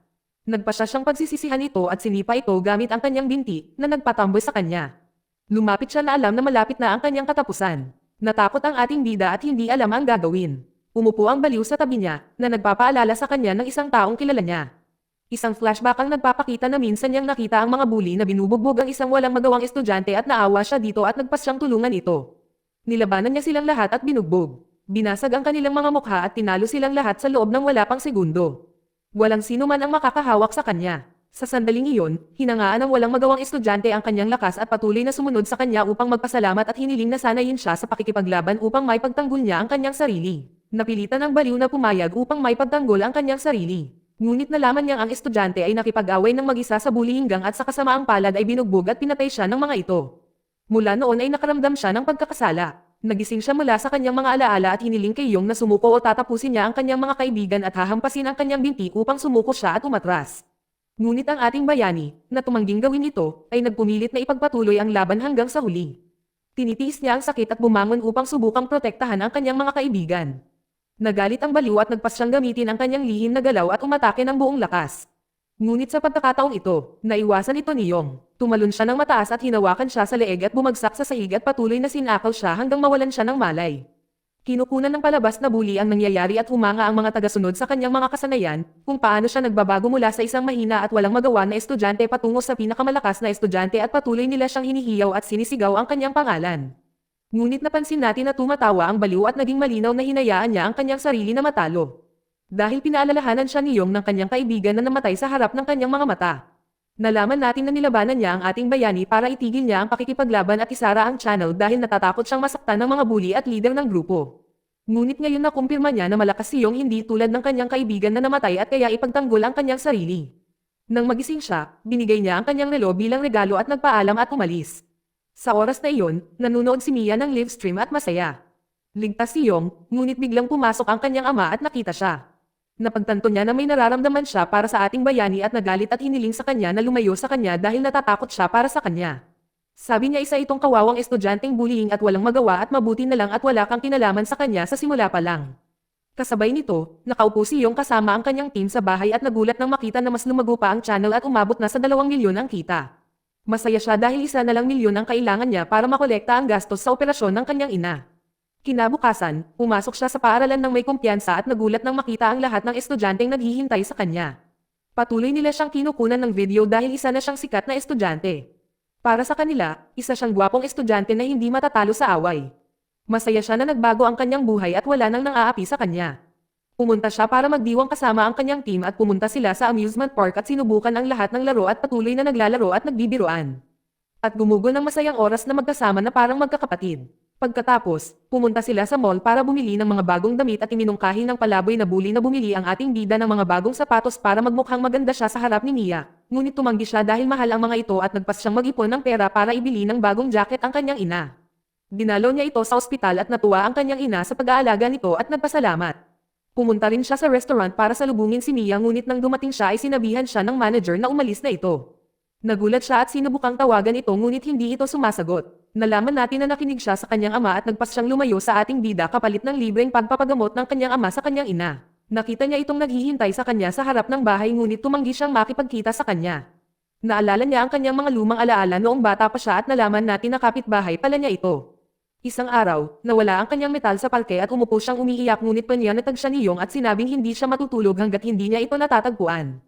Nagpa siya siyang pagsisisihan ito at sinipa ito gamit ang kanyang binti na nagpatamboy sa kanya. Lumapit siya na alam na malapit na ang kanyang katapusan. Natakot ang ating bida at hindi alam ang gagawin. Umupo ang baliw sa tabi niya na nagpapaalala sa kanya ng isang taong kilala niya. Isang flashback ang nagpapakita na minsan niyang nakita ang mga bully na binubugbog ang isang walang magawang estudyante at naawa siya dito at nagpas siyang tulungan ito. Nilabanan niya silang lahat at binugbog. Binasag ang kanilang mga mukha at tinalo silang lahat sa loob ng wala pang segundo. Walang sino man ang makakahawak sa kanya. Sa sandaling iyon, hinangaan ng walang magawang estudyante ang kanyang lakas at patuloy na sumunod sa kanya upang magpasalamat at hiniling na sanayin siya sa pakikipaglaban upang maipagtanggol niya ang kanyang sarili. Napilitan ang baliw na pumayag upang maipagtanggol ang kanyang sarili. Ngunit nalaman niyang ang estudyante ay nakipag-away ng mag-isa sa bullying gang at sa kasamaang palad ay binugbog at pinatay siya ng mga ito. Mula noon ay nakaramdam siya ng pagkakasala. Nagising siya mula sa kanyang mga alaala at hiniling kay Yung na sumuko o tatapusin niya ang kanyang mga kaibigan at hahampasin ang kanyang binti upang sumuko siya at umatras. Ngunit ang ating bayani, na tumangging gawin ito, ay nagpumilit na ipagpatuloy ang laban hanggang sa huli. Tinitiis niya ang sakit at bumangon upang subukang protektahan ang kanyang mga kaibigan. Nagalit ang baliw at nagpas siyang gamitin ang kanyang lihim na galaw at umatake ng buong lakas. Ngunit sa pagkakataong ito, naiwasan ito ni Yung. Tumalon siya ng mataas at hinawakan siya sa leeg at bumagsak sa sahig at patuloy na sinakaw siya hanggang mawalan siya ng malay. Kinukunan ng palabas na bully ang nangyayari at humanga ang mga tagasunod sa kanyang mga kasanayan, kung paano siya nagbabago mula sa isang mahina at walang magawa na estudyante patungo sa pinakamalakas na estudyante at patuloy nila siyang hinihiyaw at sinisigaw ang kanyang pangalan. Ngunit napansin natin na tumatawa ang baliw at naging malinaw na hinayaan niya ang kanyang sarili na matalo. Dahil pinaalalahanan siya ni Yong ng kanyang kaibigan na namatay sa harap ng kanyang mga mata. Nalaman natin na nilabanan niya ang ating bayani para itigil niya ang pakikipaglaban at isara ang channel dahil natatakot siyang masaktan ng mga bully at leader ng grupo. Ngunit ngayon nakumpirma niya na malakas si Yong hindi tulad ng kanyang kaibigan na namatay at kaya ipagtanggol ang kanyang sarili. Nang magising siya, binigay niya ang kanyang relo bilang regalo at nagpaalam at umalis. Sa oras na iyon, nanonood si Mia ng live stream at masaya. Ligtas si Yong, ngunit biglang pumasok ang kanyang ama at nakita siya. Napagtanto niya na may nararamdaman siya para sa ating bayani at nagalit at hiniling sa kanya na lumayo sa kanya dahil natatakot siya para sa kanya. Sabi niya isa itong kawawang estudyanteng bullying at walang magawa at mabuti na lang at wala kang kinalaman sa kanya sa simula pa lang. Kasabay nito, nakaupo si Yong kasama ang kanyang team sa bahay at nagulat nang makita na mas lumago pa ang channel at umabot na sa 2 milyon ang kita. Masaya siya dahil 1 na lang milyon ang kailangan niya para makolekta ang gastos sa operasyon ng kanyang ina. Kinabukasan, pumasok siya sa paaralan ng may kumpiyansa at nagulat nang makita ang lahat ng estudyanteng naghihintay sa kanya. Patuloy nila siyang kinukunan ng video dahil isa na siyang sikat na estudyante. Para sa kanila, isa siyang gwapong estudyante na hindi matatalo sa away. Masaya siya na nagbago ang kanyang buhay at wala nang nang-aapi sa kanya. Pumunta siya para magdiwang kasama ang kanyang team at pumunta sila sa amusement park at sinubukan ang lahat ng laro at patuloy na naglalaro at nagbibiruan. At gumugol ng masayang oras na magkasama na parang magkakapatid. Pagkatapos, pumunta sila sa mall para bumili ng mga bagong damit at iminungkahi ng palaboy na bully na bumili ang ating bida ng mga bagong sapatos para magmukhang maganda siya sa harap ni Mia. Ngunit tumanggi siya dahil mahal ang mga ito at nagpas siyang mag-ipon ng pera para ibili ng bagong jacket ang kanyang ina. Dinalo niya ito sa ospital at natuwa ang kanyang ina sa pag-aalaga nito at nagpasalamat. Pumunta rin siya sa restaurant para salubungin si Mia ngunit nang dumating siya ay sinabihan siya ng manager na umalis na ito. Nagulat siya at sinubukang tawagan ito ngunit hindi ito sumasagot. Nalaman natin na nakinig siya sa kanyang ama at nagpas siyang lumayo sa ating bida kapalit ng libreng pagpapagamot ng kanyang ama sa kanyang ina. Nakita niya itong naghihintay sa kanya sa harap ng bahay ngunit tumanggi siyang makipagkita sa kanya. Naalala niya ang kanyang mga lumang alaala noong bata pa siya at nalaman natin na kapitbahay pala niya ito. Isang araw, nawala ang kanyang metal sa parke at umupo siyang umiiyak ngunit pa niya natag siya ni Yong at sinabing hindi siya matutulog hanggat hindi niya ito natatagpuan.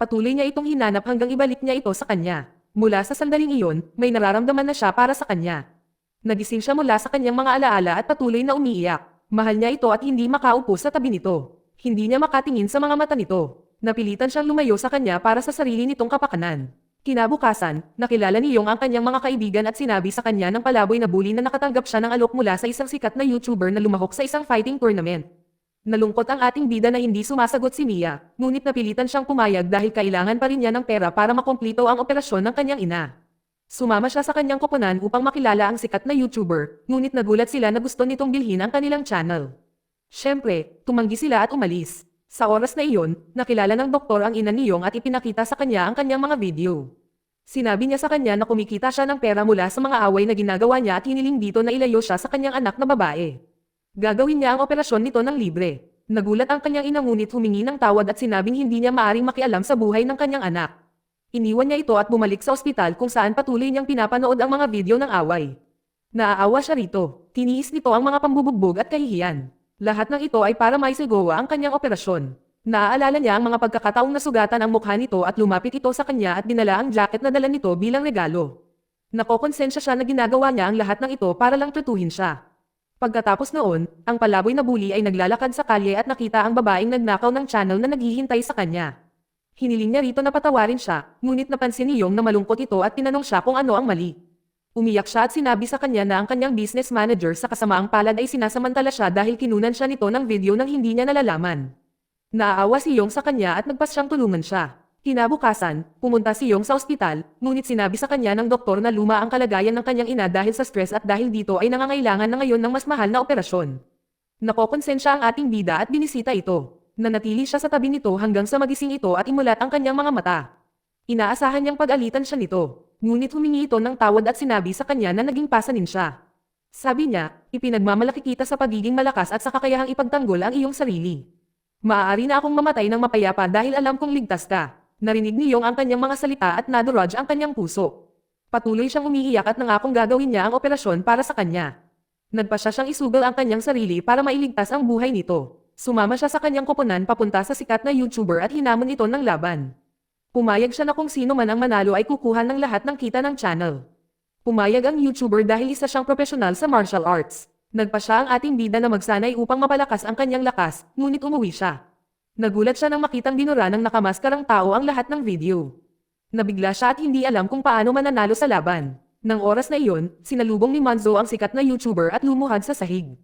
Patuloy niya itong hinanap hanggang ibalik niya ito sa kanya. Mula sa sandaling iyon, may nararamdaman na siya para sa kanya. Nagising siya mula sa kanyang mga alaala at patuloy na umiiyak. Mahal niya ito at hindi makaupo sa tabi nito. Hindi niya makatingin sa mga mata nito. Napilitan siyang lumayo sa kanya para sa sarili nitong kapakanan. Kinabukasan, nakilala ni Yong ang kanyang mga kaibigan at sinabi sa kanya ng palaboy na bully na nakatanggap siya ng alok mula sa isang sikat na YouTuber na lumahok sa isang fighting tournament. Nalungkot ang ating bida na hindi sumasagot si Mia, ngunit napilitan siyang pumayag dahil kailangan pa rin niya ng pera para makumplito ang operasyon ng kanyang ina. Sumama siya sa kanyang koponan upang makilala ang sikat na YouTuber, ngunit nagulat sila na gusto nitong bilhin ang kanilang channel. Siyempre, tumanggi sila at umalis. Sa oras na iyon, nakilala ng doktor ang ina ni Yong at ipinakita sa kanya ang kanyang mga video. Sinabi niya sa kanya na kumikita siya ng pera mula sa mga away na ginagawa niya at hiniling dito na ilayo siya sa kanyang anak na babae. Gagawin niya ang operasyon nito ng libre. Nagulat ang kanyang ina ngunit humingi ng tawad at sinabing hindi niya maaring makialam sa buhay ng kanyang anak. Iniwan niya ito at bumalik sa ospital kung saan patuloy niyang pinapanood ang mga video ng away. Naaawa siya rito. Tiniis nito ang mga pambubugbog at kahihiyan. Lahat ng ito ay para maisigawa ang kanyang operasyon. Naaalala niya ang mga pagkakataong nasugatan ang mukha nito at lumapit ito sa kanya at dinala ang jacket na dala nito bilang regalo. Nakokonsensya siya na ginagawa niya ang lahat ng ito para lang tutuhin siya. Pagkatapos noon, ang palaboy na bully ay naglalakad sa kalye at nakita ang babaeng nagnakaw ng channel na naghihintay sa kanya. Hiniling niya rito na patawarin siya, ngunit napansin ni Yong na malungkot ito at tinanong siya kung ano ang mali. Umiyak siya at sinabi sa kanya na ang kanyang business manager sa kasamaang palad ay sinasamantala siya dahil kinunan siya nito ng video nang hindi niya nalalaman. Naaawa si Yong sa kanya at nagpas siyang tulungan siya. Kinabukasan, pumunta si Yong sa ospital, ngunit sinabi sa kanya ng doktor na luma ang kalagayan ng kanyang ina dahil sa stress at dahil dito ay nangangailangan na ngayon ng mas mahal na operasyon. Nakokonsensya ang ating bida at binisita ito. Nanatili siya sa tabi nito hanggang sa magising ito at imulat ang kanyang mga mata. Inaasahan niyang pag-alitan siya nito, ngunit humingi ito ng tawad at sinabi sa kanya na naging pasanin siya. Sabi niya, ipinagmamalaki kita sa pagiging malakas at sa kakayahang ipagtanggol ang iyong sarili. Maaari na akong mamatay ng mapayapa dahil alam kong ligtas ka. Narinig ni Yong ang kanyang mga salita at nadurog ang kanyang puso. Patuloy siyang umiiyak at nangakong gagawin niya ang operasyon para sa kanya. Nagpasya siyang isugal ang kanyang sarili para mailigtas ang buhay nito. Sumama siya sa kanyang koponan papunta sa sikat na YouTuber at hinamon ito ng laban. Pumayag siya na kung sino man ang manalo ay kukuha ng lahat ng kita ng channel. Pumayag ang YouTuber dahil isa siyang profesional sa martial arts. Nagpa siya ang ating bida na magsanay upang mapalakas ang kanyang lakas, ngunit umuwi siya. Nagulat siya nang makitang binura ng nakamaskarang tao ang lahat ng video. Nabigla siya at hindi alam kung paano mananalo sa laban. Nang oras na iyon, sinalubong ni Manzo ang sikat na YouTuber at lumuhad sa sahig.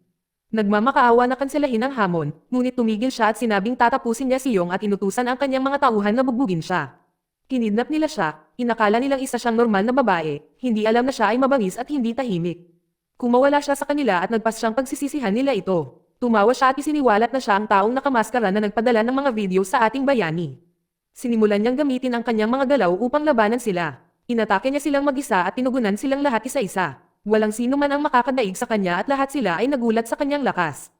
Nagmamakaawa na kanselahin ang hamon, ngunit tumigil siya at sinabing tatapusin niya si Yong at inutusan ang kanyang mga tauhan na bugbugin siya. Kinidnap nila siya, inakala nilang isa siyang normal na babae, hindi alam na siya ay mabangis at hindi tahimik. Kumawala siya sa kanila at nagpas siyang pagsisisihan nila ito. Tumawa siya at isiniwalat na siya ang taong nakamaskara na nagpadala ng mga video sa ating bayani. Sinimulan niyang gamitin ang kanyang mga galaw upang labanan sila. Inatake niya silang mag-isa at tinugunan silang lahat isa-isa. Walang sino man ang makakadaig sa kanya at lahat sila ay nagulat sa kanyang lakas.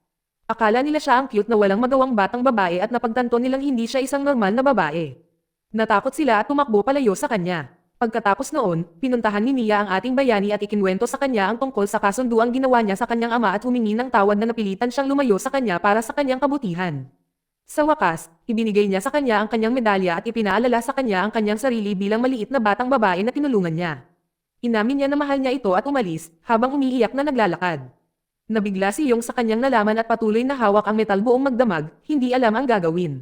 Akala nila siya ang cute na walang magawang batang babae at napagtanto nilang hindi siya isang normal na babae. Natakot sila at tumakbo palayo sa kanya. Pagkatapos noon, pinuntahan ni Mia ang ating bayani at ikinwento sa kanya ang tungkol sa kasunduang ginawa niya sa kanyang ama at humingi ng tawad na napilitan siyang lumayo sa kanya para sa kanyang kabutihan. Sa wakas, ibinigay niya sa kanya ang kanyang medalya at ipinaalala sa kanya ang kanyang sarili bilang maliit na batang babae na tinulungan niya. Inamin niya na mahal niya ito at umalis, habang umiiyak na naglalakad. Nabigla si Yong sa kanyang nalaman at patuloy na hawak ang metal buong magdamag, hindi alam ang gagawin.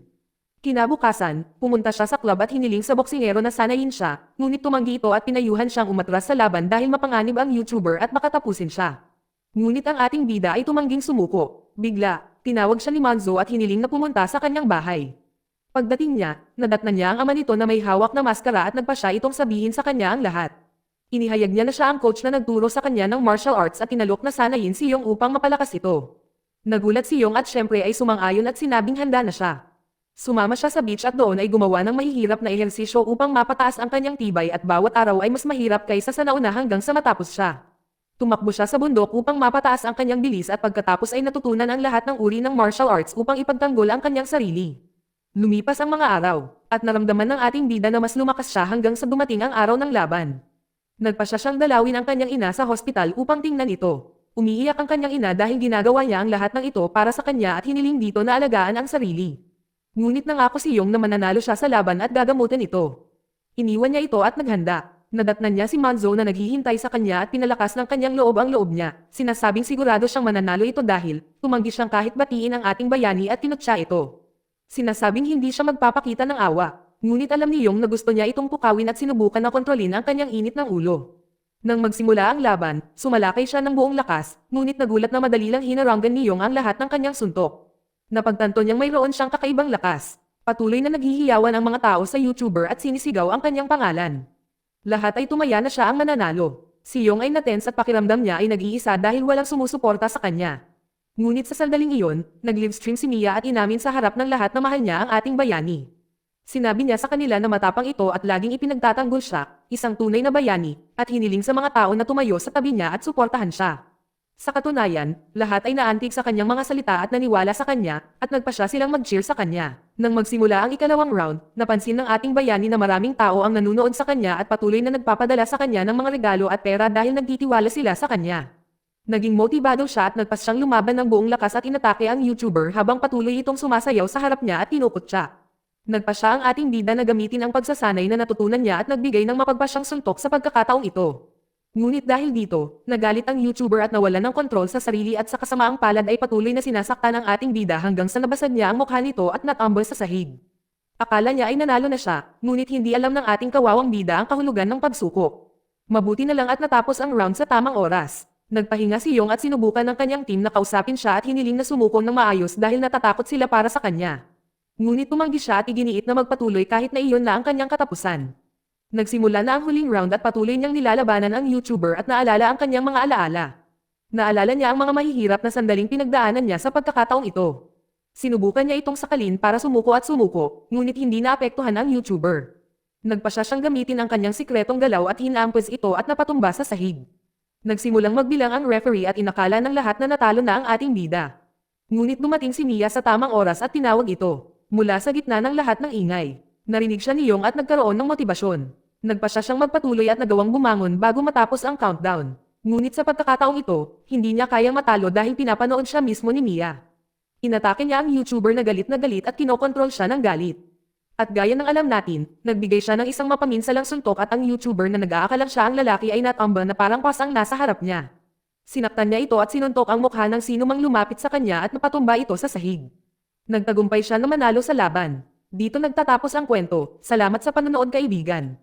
Kinabukasan, pumunta siya sa club at hiniling sa boksingero na sanayin siya, ngunit tumanggi ito at pinayuhan siyang umatras sa laban dahil mapanganib ang YouTuber at makatapusin siya. Ngunit ang ating bida ay tumangging sumuko. Bigla, tinawag siya ni Manzo at hiniling na pumunta sa kanyang bahay. Pagdating niya, nadatnan niya ang ama nito na may hawak na maskara at nagpa siya itong sabihin sa kanya ang lahat. Inihayag niya na siya ang coach na nagturo sa kanya ng martial arts at tinalok na sanayin si Yong upang mapalakas ito. Nagulat si Yong at syempre ay sumang-ayon at sinabing handa na siya. Sumama siya sa beach at doon ay gumawa ng mahihirap na ehersisyo upang mapataas ang kanyang tibay at bawat araw ay mas mahirap kaysa sa nauna hanggang sa matapos siya. Tumakbo siya sa bundok upang mapataas ang kanyang bilis at pagkatapos ay natutunan ang lahat ng uri ng martial arts upang ipagtanggol ang kanyang sarili. Lumipas ang mga araw, at naramdaman ng ating bida na mas lumakas siya hanggang sa dumating ang araw ng laban. Nagpa siya siyang dalawin ang kanyang ina sa hospital upang tingnan ito. Umiiyak ang kanyang ina dahil ginagawa niya ang lahat ng ito para sa kanya at hiniling dito na alagaan ang sarili. Ngunit nangako si Yong na mananalo siya sa laban at gagamutin ito. Iniwan niya ito at naghanda. Nadatnan niya si Manzo na naghihintay sa kanya at pinalakas ng kanyang loob ang loob niya. Sinasabing sigurado siyang mananalo ito dahil tumanggi siyang kahit batiin ang ating bayani at tinutya ito. Sinasabing hindi siya magpapakita ng awa. Ngunit alam ni Yong na gusto niya itong pukawin at sinubukan na kontrolin ang kanyang init ng ulo. Nang magsimula ang laban, sumalakay siya ng buong lakas, ngunit nagulat na madali lang hinaranggan ni Yong ang lahat ng kanyang suntok. Napagtanto niyang mayroon siyang kakaibang lakas. Patuloy na naghihiyawan ang mga tao sa YouTuber at sinisigaw ang kanyang pangalan. Lahat ay tumaya na siya ang mananalo. Si Yong ay natense at pakiramdam niya ay nag-iisa dahil walang sumusuporta sa kanya. Ngunit sa sandaling iyon, nag-livestream si Mia at inamin sa harap ng lahat na mahal niya ang ating bayani. Sinabi niya sa kanila na matapang ito at laging ipinagtatanggol siya, isang tunay na bayani, at hiniling sa mga tao na tumayo sa tabi niya at suportahan siya. Sa katunayan, lahat ay naantig sa kanyang mga salita at naniwala sa kanya, at nagpa siya silang mag-cheer sa kanya. Nang magsimula ang ikalawang round, napansin ng ating bayani na maraming tao ang nanunood sa kanya at patuloy na nagpapadala sa kanya ng mga regalo at pera dahil nagtitiwala sila sa kanya. Naging motibado siya at nagpas siyang lumaban ng buong lakas at inatake ang YouTuber habang patuloy itong sumasayaw sa harap niya at tinukot siya. Nagpa siya ang ating bida na gamitin ang pagsasanay na natutunan niya at nagbigay ng mapagpasyang suntok sa pagkakataong ito. Ngunit dahil dito, nagalit ang YouTuber at nawalan ng kontrol sa sarili at sa kasamaang palad ay patuloy na sinasaktan ang ating bida hanggang sa nabasag niya ang mukha nito at natambol sa sahig. Akala niya ay nanalo na siya, ngunit hindi alam ng ating kawawang bida ang kahulugan ng pagsuko. Mabuti na lang at natapos ang round sa tamang oras. Nagpahinga si Yong at sinubukan ng kanyang team na kausapin siya at hiniling na sumuko ng maayos dahil natatakot sila para sa kanya. Ngunit tumanggi siya at iginiit na magpatuloy kahit na iyon na ang kanyang katapusan. Nagsimula na ang huling round at patuloy niyang nilalabanan ang YouTuber at naalala ang kanyang mga alaala. Naalala niya ang mga mahihirap na sandaling pinagdaanan niya sa pagkakataong ito. Sinubukan niya itong sakalin para sumuko at sumuko, ngunit hindi naapektuhan ang YouTuber. Nagpa siya siyang gamitin ang kanyang sikretong galaw at hinampos ito at napatumba sa sahig. Nagsimulang magbilang ang referee at inakala ng lahat na natalo na ang ating bida. Ngunit dumating si Mia sa tamang oras at tinawag ito. Mula sa gitna ng lahat ng ingay, narinig siya ni Yong at nagkaroon ng motibasyon. Nagpa siya siyang magpatuloy at nagawang bumangon bago matapos ang countdown. Ngunit sa pagkakataong ito, hindi niya kayang matalo dahil pinapanood siya mismo ni Mia. Inatake niya ang YouTuber na galit at kinokontrol siya ng galit. At gaya ng alam natin, nagbigay siya ng isang mapaminsalang suntok at ang YouTuber na nag-aakalang siya ang lalaki ay natamba na parang pasang nasa harap niya. Sinaktan niya ito at sinuntok ang mukha ng sino mang lumapit sa kanya at napatumba ito sa sahig. Nagtagumpay siya na manalo sa laban. Dito nagtatapos ang kwento. Salamat sa panonood kaibigan.